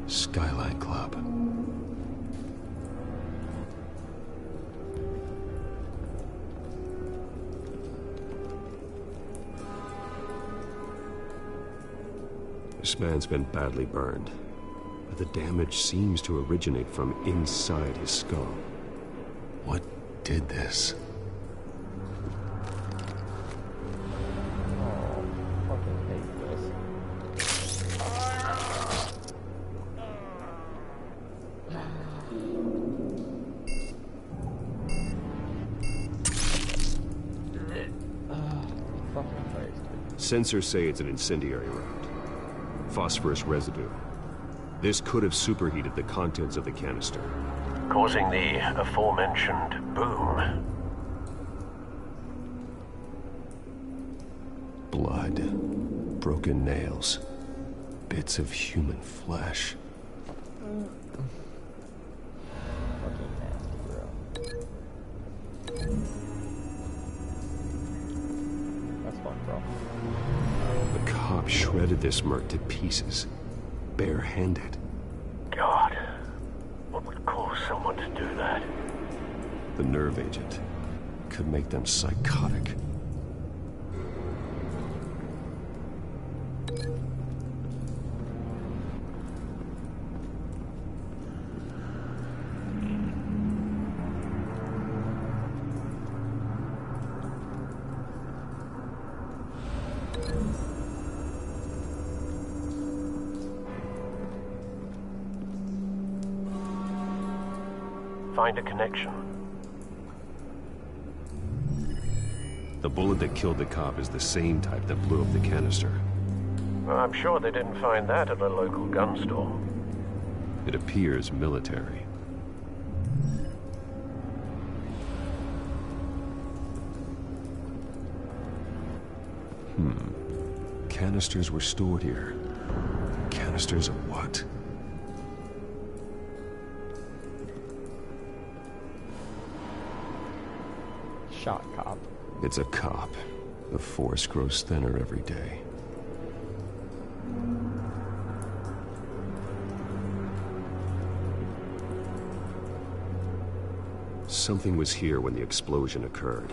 Skyline Club. This man's been badly burned, but the damage seems to originate from inside his skull. What did this? Oh, fucking hate this. Fucking Christ. Sensors say it's an incendiary round. Phosphorus residue. This could have superheated the contents of the canister, Causing the aforementioned boom. blood, broken nails, bits of human flesh. Fucking nasty, bro. That's fucked, bro. The cop shredded this merc to pieces, barehanded. God, what would cause someone to do that? The nerve agent could make them psychotic. find a connection. The bullet that killed the cop is the same type that blew up the canister. I'm sure they didn't find that at a local gun store. It appears military. Canisters were stored here. Canisters of what? Shot cop. It's a cop. The force grows thinner every day. Something was here when the explosion occurred.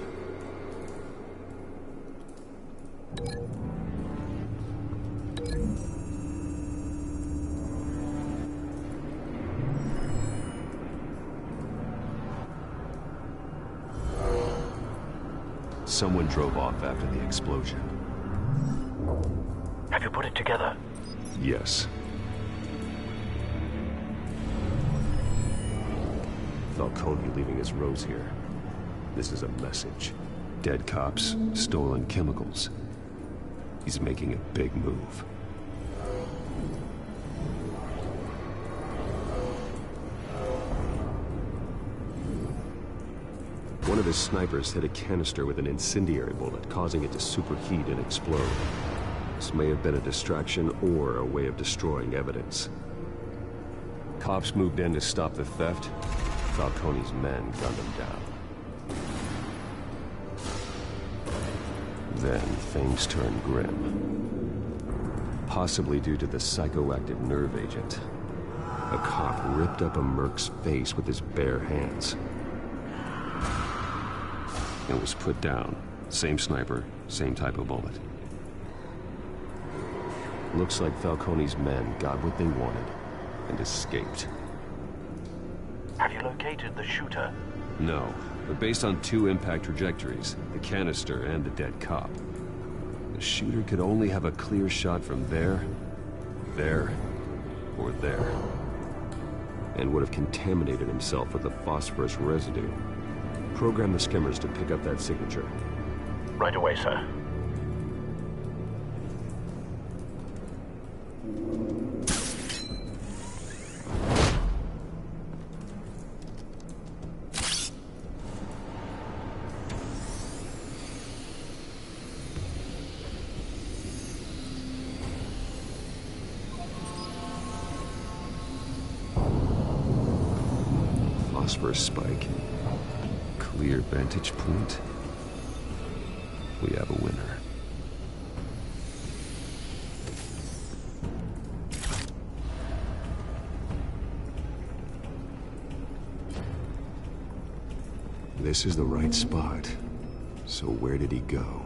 Someone drove off after the explosion. Have you put it together? Yes. Falcone leaving his rose here. This is a message. Dead cops, stolen chemicals. He's making a big move. One of his snipers hit a canister with an incendiary bullet, causing it to superheat and explode. This may have been a distraction or a way of destroying evidence. Cops moved in to stop the theft. Falcone's men gunned him down. Then things turned grim. Possibly due to the psychoactive nerve agent. A cop ripped up a merc's face with his bare hands. It was put down. Same sniper, same type of bullet. Looks like Falcone's men got what they wanted and escaped. Have you located the shooter? No, but based on two impact trajectories, the canister and the dead cop, the shooter could only have a clear shot from there, or there, and would have contaminated himself with the phosphorus residue. Program the skimmers to pick up that signature. Right away, sir. Phosphorus spike. Clear vantage point. We have a winner. This is the right spot. So where did he go?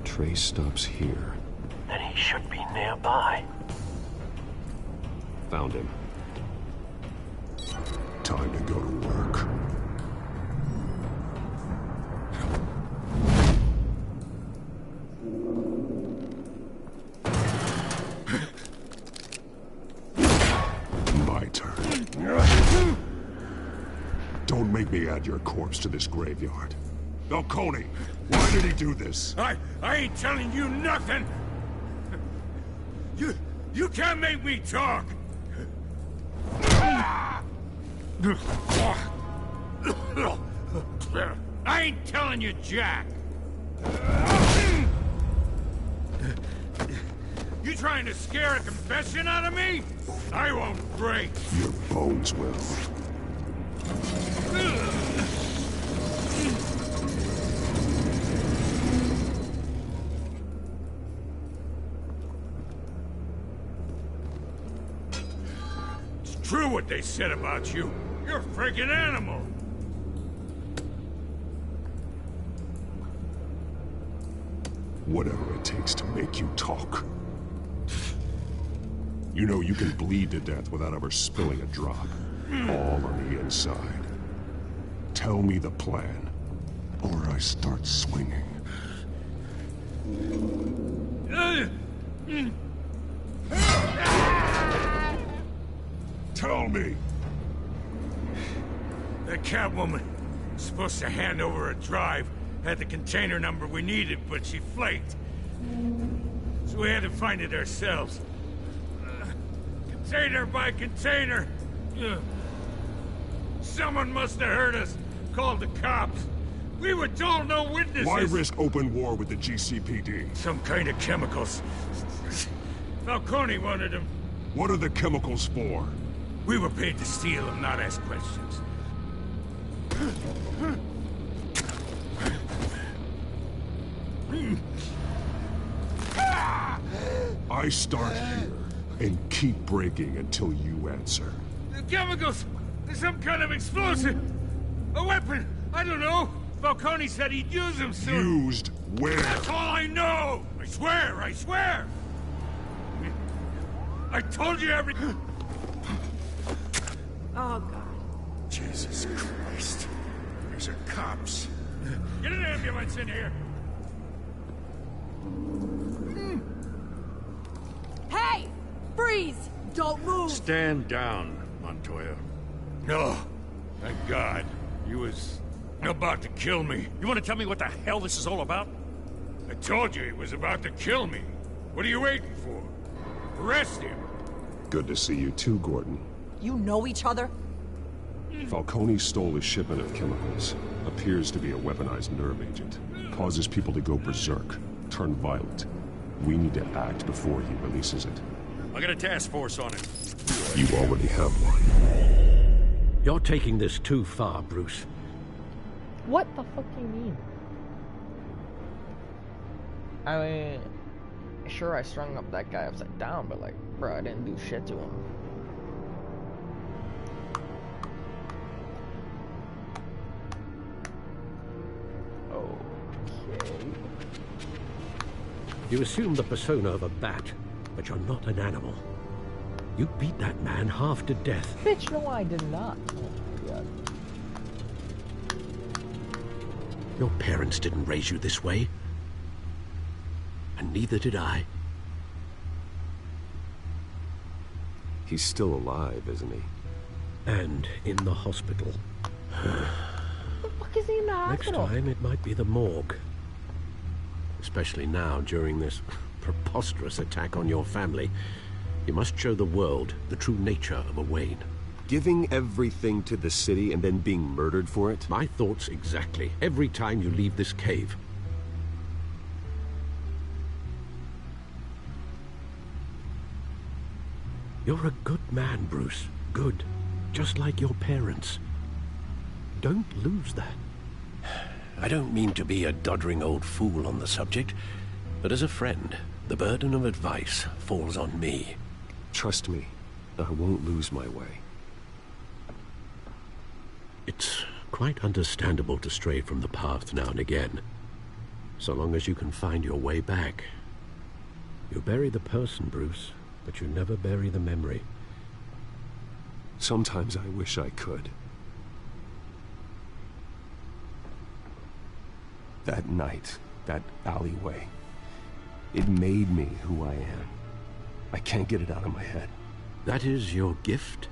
Trace stops here. Then he should be nearby. Found him. Time to go to work. My turn. Don't make me add your corpse to this graveyard. Falcone, why did he do this? I ain't telling you nothing! You can't make me talk! I ain't telling you, Jack! You trying to scare a confession out of me? I won't break! Your bones will. It's true what they said about you. You're a freaking animal! Whatever it takes to make you talk. You know you can bleed to death without ever spilling a drop. All on the inside. Tell me the plan, or I start swinging. Tell me. The Catwoman was supposed to hand over a drive, had the container number we needed, but she flaked. So we had to find it ourselves. Container by container. Someone must have heard us, called the cops. We were told no witnesses. Why risk open war with the GCPD? Some kind of chemicals. Falcone wanted them. What are the chemicals for? We were paid to steal them, not ask questions. I start here and keep breaking until you answer. The chemicals! There's some kind of explosive! A weapon! I don't know! Falcone said he'd use them soon! Used where? That's all I know! I swear! I swear! I told you everything! Oh, God. Jesus Christ. There's a cops. Get an ambulance in here! Hey! Freeze! Don't move! Stand down, Montoya. No. Thank God. He was about to kill me. You want to tell me what the hell this is all about? I told you he was about to kill me. What are you waiting for? Arrest him. Good to see you too, Gordon. You know each other? Falcone stole a shipment of chemicals. Appears to be a weaponized nerve agent. Causes people to go berserk, turn violent. We need to act before he releases it. I got a task force on it. You already have one. You're taking this too far, Bruce. What the fuck do you mean? I mean, sure I strung up that guy upside down, but like, bro, I didn't do shit to him. Okay. You assume the persona of a bat, but you're not an animal. You beat that man half to death. Bitch, no, I did not. Oh my God. Your parents didn't raise you this way. And neither did I. He's still alive, isn't he? And in the hospital. The fuck is he in the hospital? Next time, it might be the morgue. Especially now, during this preposterous attack on your family. You must show the world the true nature of a Wayne. Giving everything to the city and then being murdered for it? My thoughts exactly. Every time you leave this cave. You're a good man, Bruce. Good. Just like your parents. Don't lose that. I don't mean to be a doddering old fool on the subject, but as a friend, the burden of advice falls on me. Trust me, I won't lose my way. It's quite understandable to stray from the path now and again. So long as you can find your way back. You bury the person, Bruce, but you never bury the memory. Sometimes I wish I could. That night, that alleyway, it made me who I am. I can't get it out of my head. That is your gift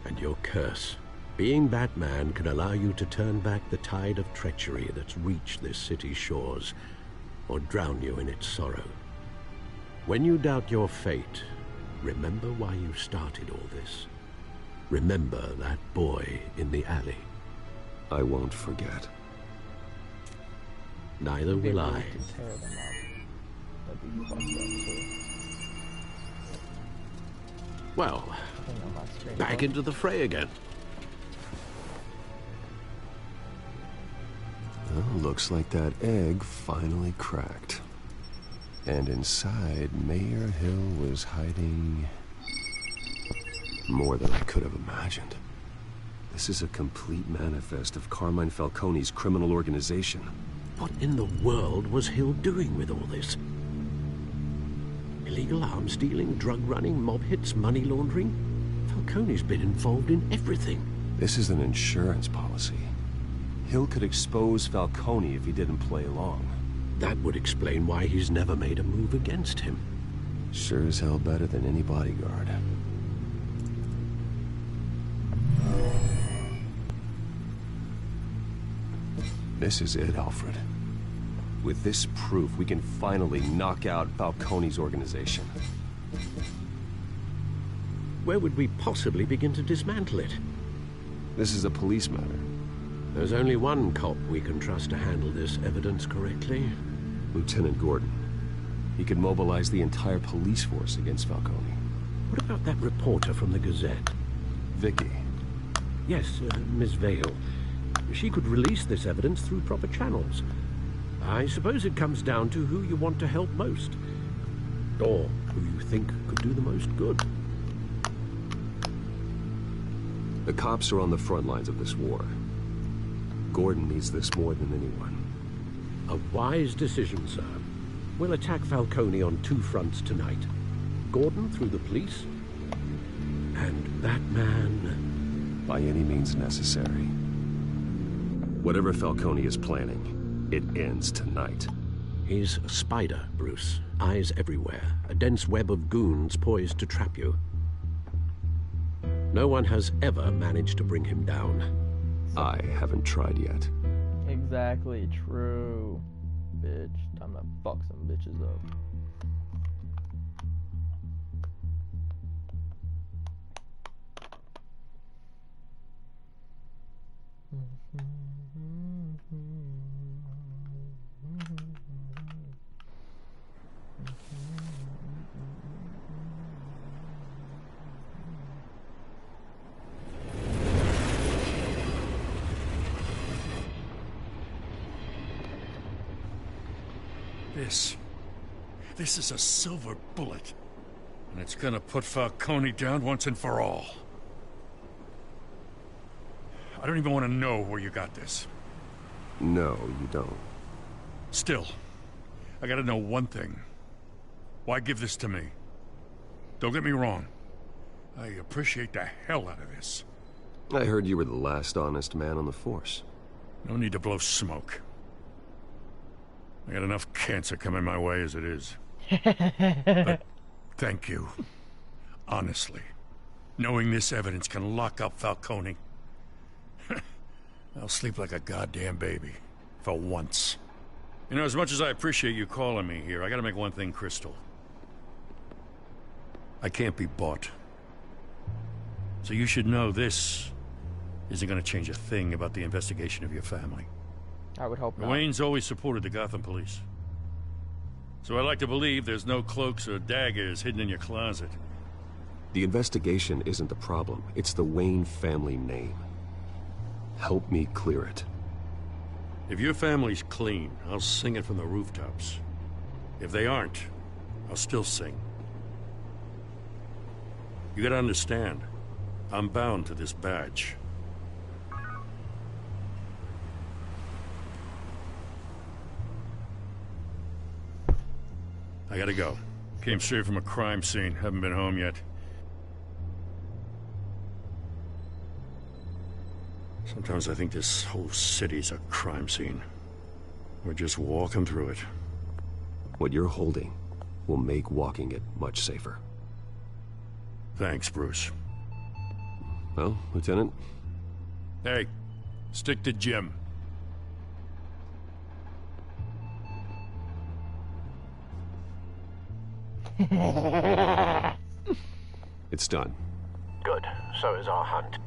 and your curse. Being Batman can allow you to turn back the tide of treachery that's reached this city's shores, or drown you in its sorrow. When you doubt your fate, remember why you started all this. Remember that boy in the alley. I won't forget. Neither will I. Tear them up. That'd be fucked up too. Well, back into the fray again. Well, looks like that egg finally cracked. And inside, Mayor Hill was hiding more than I could have imagined. This is a complete manifest of Carmine Falcone's criminal organization. What in the world was Hill doing with all this? Illegal arms dealing, drug running, mob hits, money laundering? Falcone's been involved in everything. This is an insurance policy. Hill could expose Falcone if he didn't play along. That would explain why he's never made a move against him. Sure as hell better than any bodyguard. This is it, Alfred. With this proof, we can finally knock out Falcone's organization. Where would we possibly begin to dismantle it? This is a police matter. There's only one cop we can trust to handle this evidence correctly. Lieutenant Gordon. He could mobilize the entire police force against Falcone. What about that reporter from the Gazette? Vicky. Yes, Miss Vale. She could release this evidence through proper channels. I suppose it comes down to who you want to help most. Or who you think could do the most good. The cops are on the front lines of this war. Gordon needs this more than anyone. A wise decision, sir. We'll attack Falcone on two fronts tonight. Gordon through the police, and Batman... by any means necessary. Whatever Falcone is planning, it ends tonight. He's a spider, Bruce. Eyes everywhere. A dense web of goons poised to trap you. No one has ever managed to bring him down. I haven't tried yet. Exactly, true. Bitch. I'm gonna fuck some bitches up. This is a silver bullet. And it's gonna put Falcone down once and for all. I don't even want to know where you got this. No, you don't. Still, I gotta know one thing. Why give this to me? Don't get me wrong. I appreciate the hell out of this. I heard you were the last honest man on the force. No need to blow smoke. I got enough cancer coming my way as it is. But thank you. Honestly. Knowing this evidence can lock up Falcone. I'll sleep like a goddamn baby. For once. You know, as much as I appreciate you calling me here, I gotta make one thing crystal. I can't be bought. So you should know this isn't gonna change a thing about the investigation of your family. I would hope not. Wayne's always supported the Gotham police. So I like to believe there's no cloaks or daggers hidden in your closet. The investigation isn't the problem. It's the Wayne family name. Help me clear it. If your family's clean, I'll sing it from the rooftops. If they aren't, I'll still sing. You gotta understand, I'm bound to this badge. I gotta go. Came straight from a crime scene. Haven't been home yet. Sometimes I think this whole city's a crime scene. We're just walking through it. What you're holding will make walking it much safer. Thanks, Bruce. Well, Lieutenant? Hey, stick to Jim. It's done. Good. So is our hunt.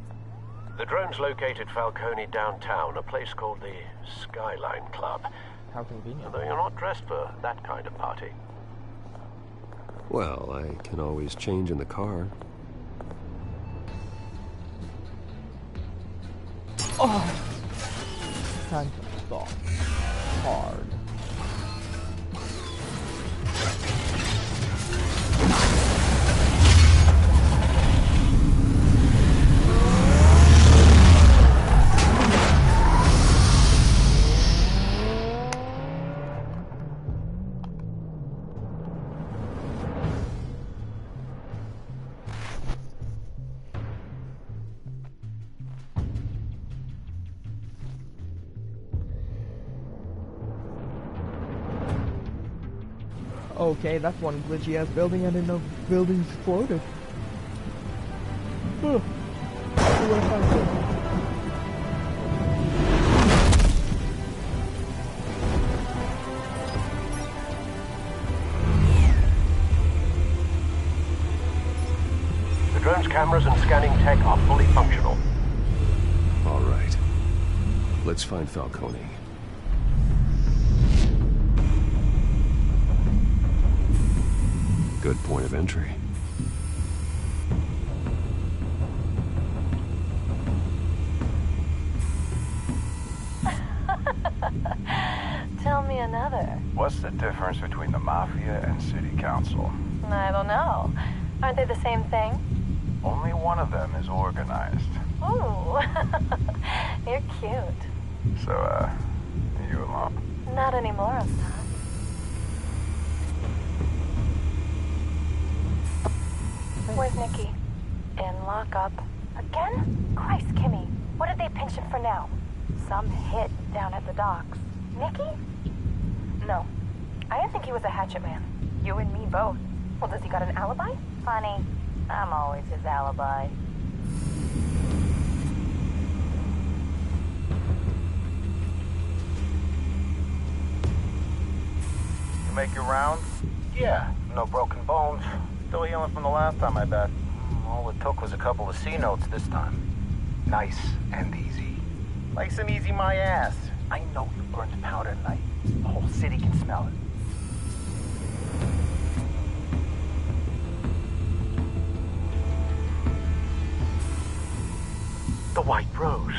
The drones located Falcone downtown, a place called the Skyline Club. How convenient. Though you're not dressed for that kind of party. Well, I can always change in the car. Oh! Time to stop. Hard. Okay, that's one glitchy ass building. I didn't know buildings exploded. Huh. What I found here. The drone's cameras and scanning tech are fully functional. All right. Let's find Falcone. Good point of entry. Tell me another. What's the difference between the Mafia and City Council? I don't know. Aren't they the same thing? Only one of them is organized. Ooh. You're cute. So, are you alone? Not anymore, I'm not. Where's Nikki? In lockup. Again? Christ, Kimmy. What did they pinch him for now? Some hit down at the docks. Nikki? No. I didn't think he was a hatchet man. You and me both. Well, does he got an alibi? Funny. I'm always his alibi. You make your round? Yeah, no broken bones. Still healing from the last time, I bet. All it took was a couple of C notes this time. Nice and easy. Nice and easy, my ass. I know you burned powder tonight. The whole city can smell it. The white rose.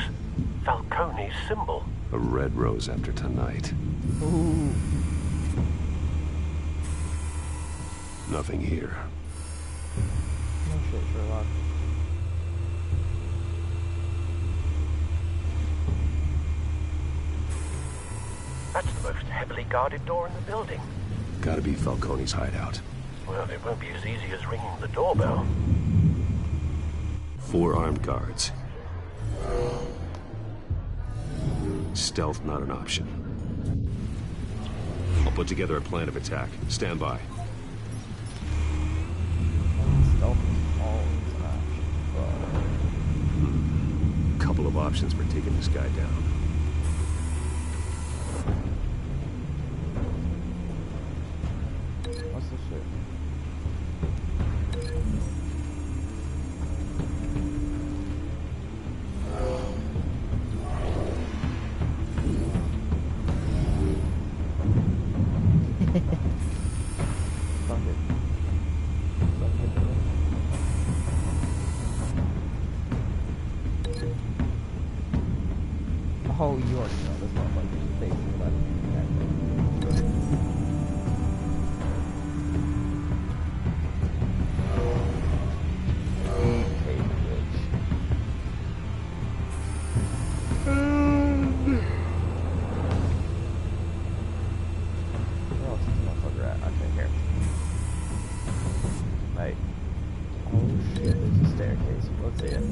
Falcone's symbol. A red rose after tonight. Ooh. Nothing here. No shit, Sherlock. That's the most heavily guarded door in the building. Gotta be Falcone's hideout. Well, it won't be as easy as ringing the doorbell. 4 armed guards. Stealth not an option. I'll put together a plan of attack. Stand by. Stealth is always an option. Couple of options for taking this guy down. What's this shit? Fuck it. Oh, you already know this motherfucker's facing left. Okay, bitch. Where else is this motherfucker at? Okay, here. Right. Oh shit, there's a staircase. Let's see it.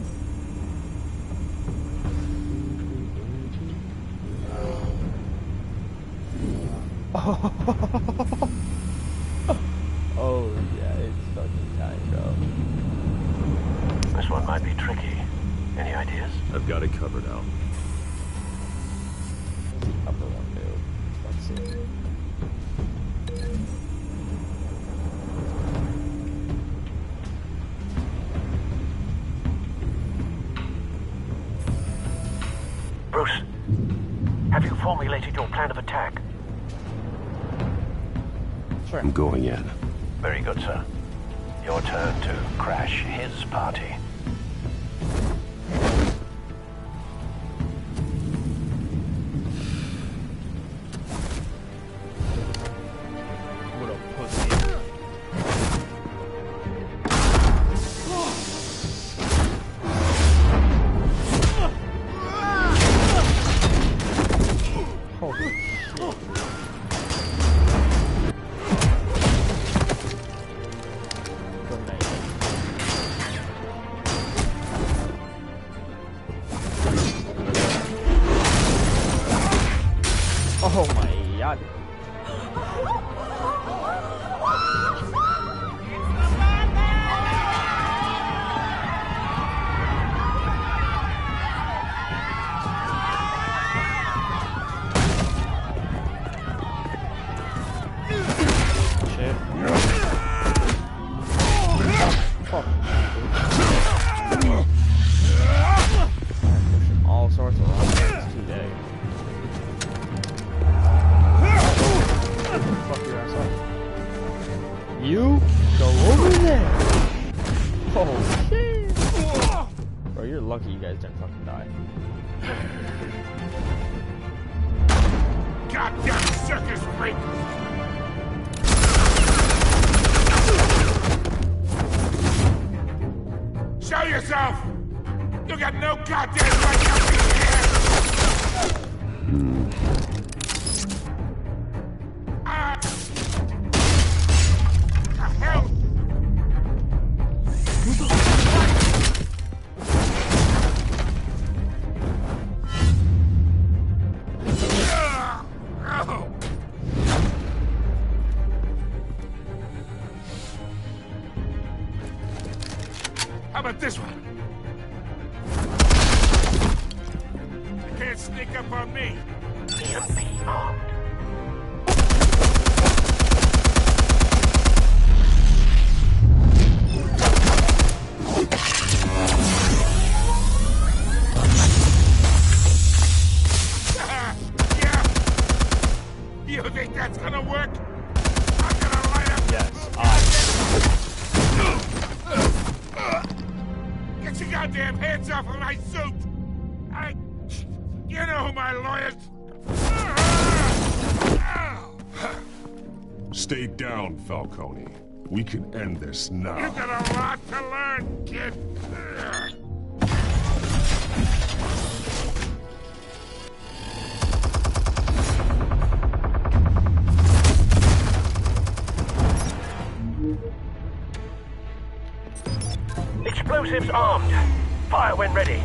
Oh yeah, it's fucking kind of. This one might be tricky. Any ideas? I've got it covered, Al. Upper one, dude. Let's see. Bruce, have you formulated your plan of attack? Sure. I'm going in. Very good, sir. Your turn to crash his party. What a pussy. Holy shit. Oh my god. You're lucky you guys didn't fucking die. Goddamn circus freak! Show yourself! You got no goddamn right to be here! The hell? How about this one? You can't sneak up on me. EMP armed. Yeah. You think that's gonna work? I'm gonna light up. Yes, Get your goddamn hands off of my suit! You know who my lawyers... Stay down, Falcone. We can end this now. You got a lot to learn, kid. Explosives armed. Fire when ready.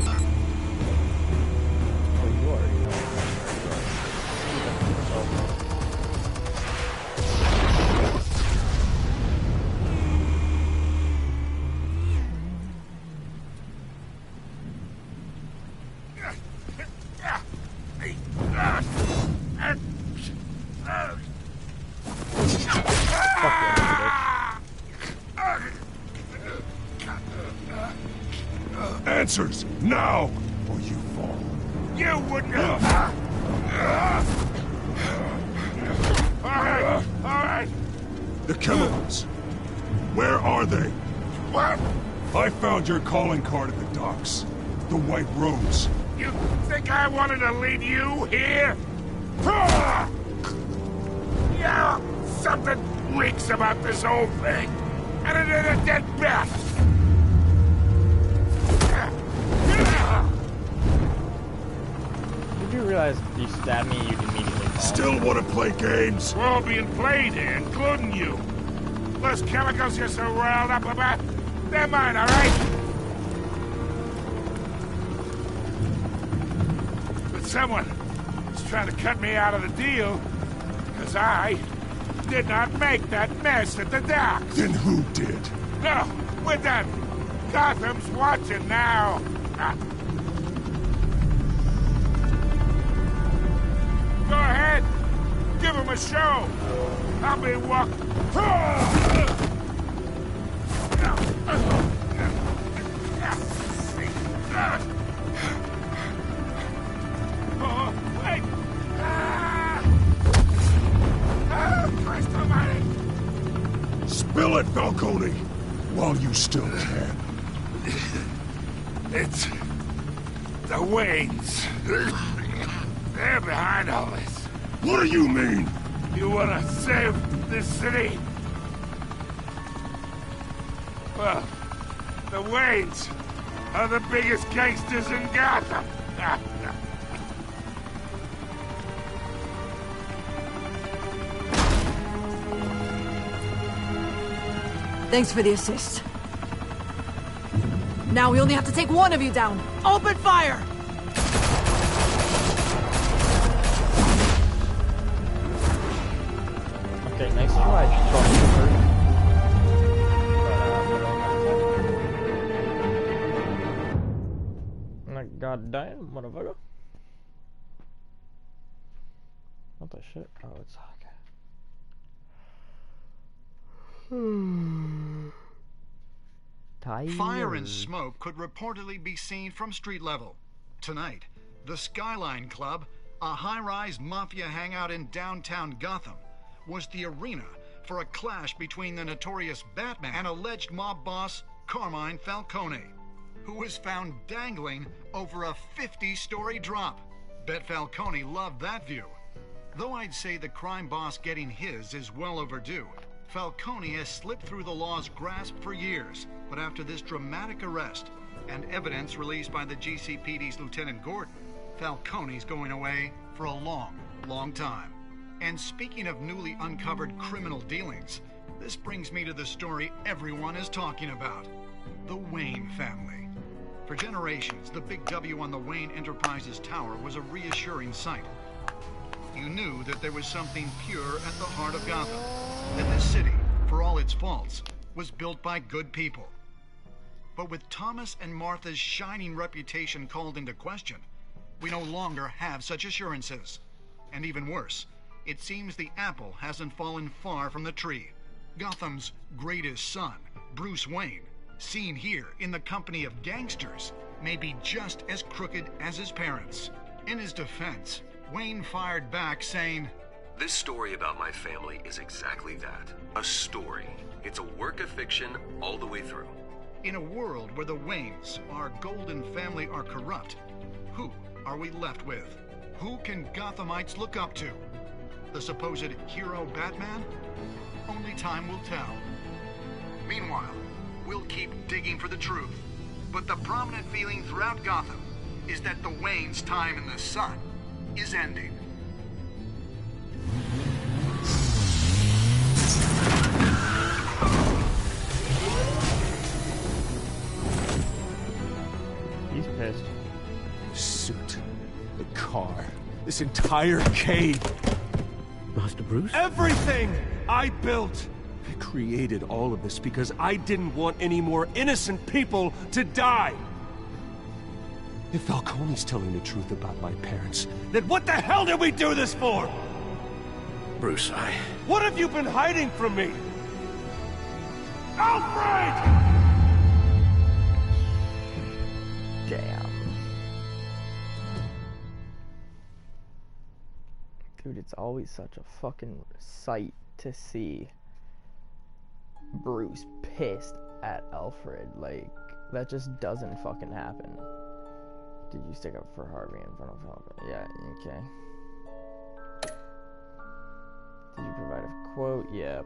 Answers, now, or you fall. You wouldn't have... All right. The chemicals. Where are they? What? I found your calling card at the docks. The White Rose. You think I wanted to lead you here? Yeah, something reeks about this whole thing. And it is a dead bat. Did you realize if you stabbed me, you'd immediately fall? Still want to play games? We're all being played here, including you. Those chemicals you're so riled up about, they're mine, all right? But someone is trying to cut me out of the deal, because I did not make that mess at the docks. Then who did? No, we're done. Gotham's watching now. Go ahead. Give him a show. I'll be walking. Oh, wait. Christ almighty. Spill it, Falcone, while you still can. It's the Waynes. They're behind all this. What do you mean? You want to save this city? Well, the Waynes are the biggest gangsters in Gotham. Thanks for the assist. Now we only have to take one of you down. Open fire! Okay, next try. Goddamn, motherfucker. What the shit? Oh, it's okay. Fire and smoke could reportedly be seen from street level. Tonight, the Skyline Club, a high-rise mafia hangout in downtown Gotham, was the arena for a clash between the notorious Batman and alleged mob boss Carmine Falcone. who was found dangling over a 50-story drop. Bet Falcone loved that view. Though I'd say the crime boss getting his is well overdue, Falcone has slipped through the law's grasp for years, but after this dramatic arrest and evidence released by the GCPD's Lieutenant Gordon, Falcone's going away for a long, long time. And speaking of newly uncovered criminal dealings, this brings me to the story everyone is talking about: the Wayne family. For generations, the big W on the Wayne Enterprises tower was a reassuring sight. You knew that there was something pure at the heart of Gotham, that this city, for all its faults, was built by good people. But with Thomas and Martha's shining reputation called into question, we no longer have such assurances. And even worse, it seems the apple hasn't fallen far from the tree. Gotham's greatest son, Bruce Wayne, seen here in the company of gangsters, may be just as crooked as his parents. In his defense, Wayne fired back saying, "This story about my family is exactly that. A story. It's a work of fiction all the way through." In a world where the Waynes, our golden family, are corrupt, who are we left with? Who can Gothamites look up to? The supposed hero Batman? Only time will tell. Meanwhile, we'll keep digging for the truth. But the prominent feeling throughout Gotham is that the Waynes' time in the sun is ending. He's pissed. The suit, the car, this entire cave. Master Bruce? Everything I built! I created all of this because I didn't want any more innocent people to die! If Falcone's telling the truth about my parents, then what the hell did we do this for? Bruce, What have you been hiding from me? Alfred! Damn. Dude, it's always such a fucking sight to see Bruce pissed at Alfred. Like, that just doesn't fucking happen. Did you stick up for Harvey in front of Alfred? Yeah, okay. Did you provide a quote? Yeah.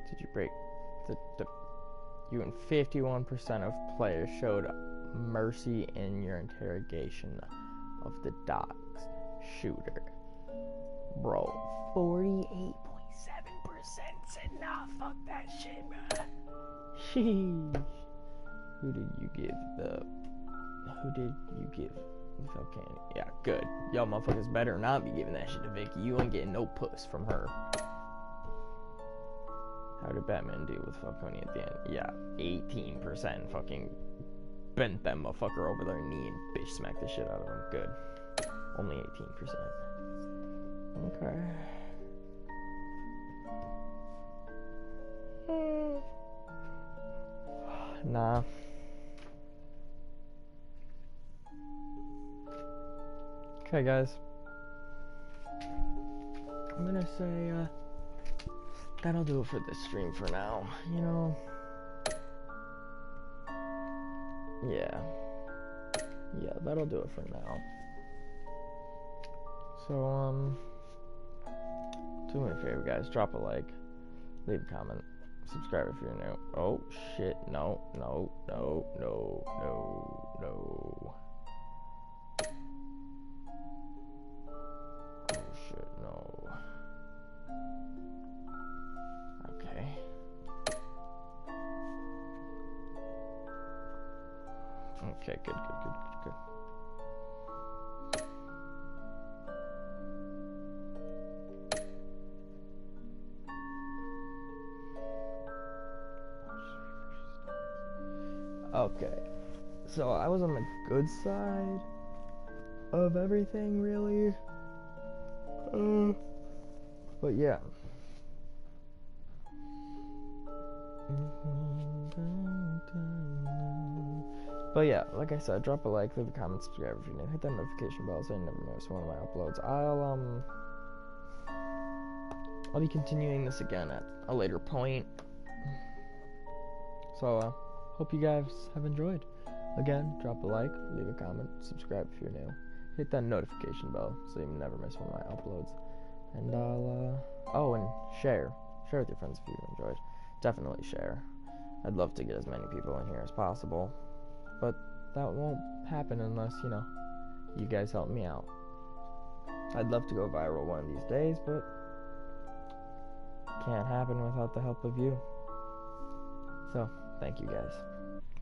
Did you break the you and 51% of players showed mercy in your interrogation of the docks shooter. Bro, 48.7% said nah, fuck that shit, bruh. Sheesh. Who did you give the okay, yeah, good. Y'all motherfuckers better not be giving that shit to Vicky. You ain't getting no puss from her. How did Batman deal with Falcone at the end? Yeah, 18% fucking bent that motherfucker over their knee and bitch smacked the shit out of him. Good. Only 18%. Okay. Nah. Okay, guys. I'm gonna say, that'll do it for this stream for now. You know? Yeah. Yeah, that'll do it for now. So, do me a favor, guys. Drop a like. Leave a comment. Subscribe if you're new. Oh, shit. No, no, no, no, no, no. Oh, shit, no. Okay. Okay, good. Okay, so I was on the good side of everything, really. But yeah. But yeah, like I said, drop a like, leave a comment, subscribe if you're new, hit that notification bell so you never miss one of my uploads. I'll be continuing this again at a later point. So, hope you guys have enjoyed. Again, drop a like, leave a comment, subscribe if you're new. Hit that notification bell so you never miss one of my uploads. And oh, and share. Share with your friends if you enjoyed. Definitely share. I'd love to get as many people in here as possible. But that won't happen unless, you guys help me out. I'd love to go viral one of these days, but can't happen without the help of you. So, thank you guys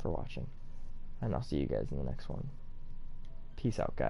for watching. And I'll see you guys in the next one. Peace out, guys.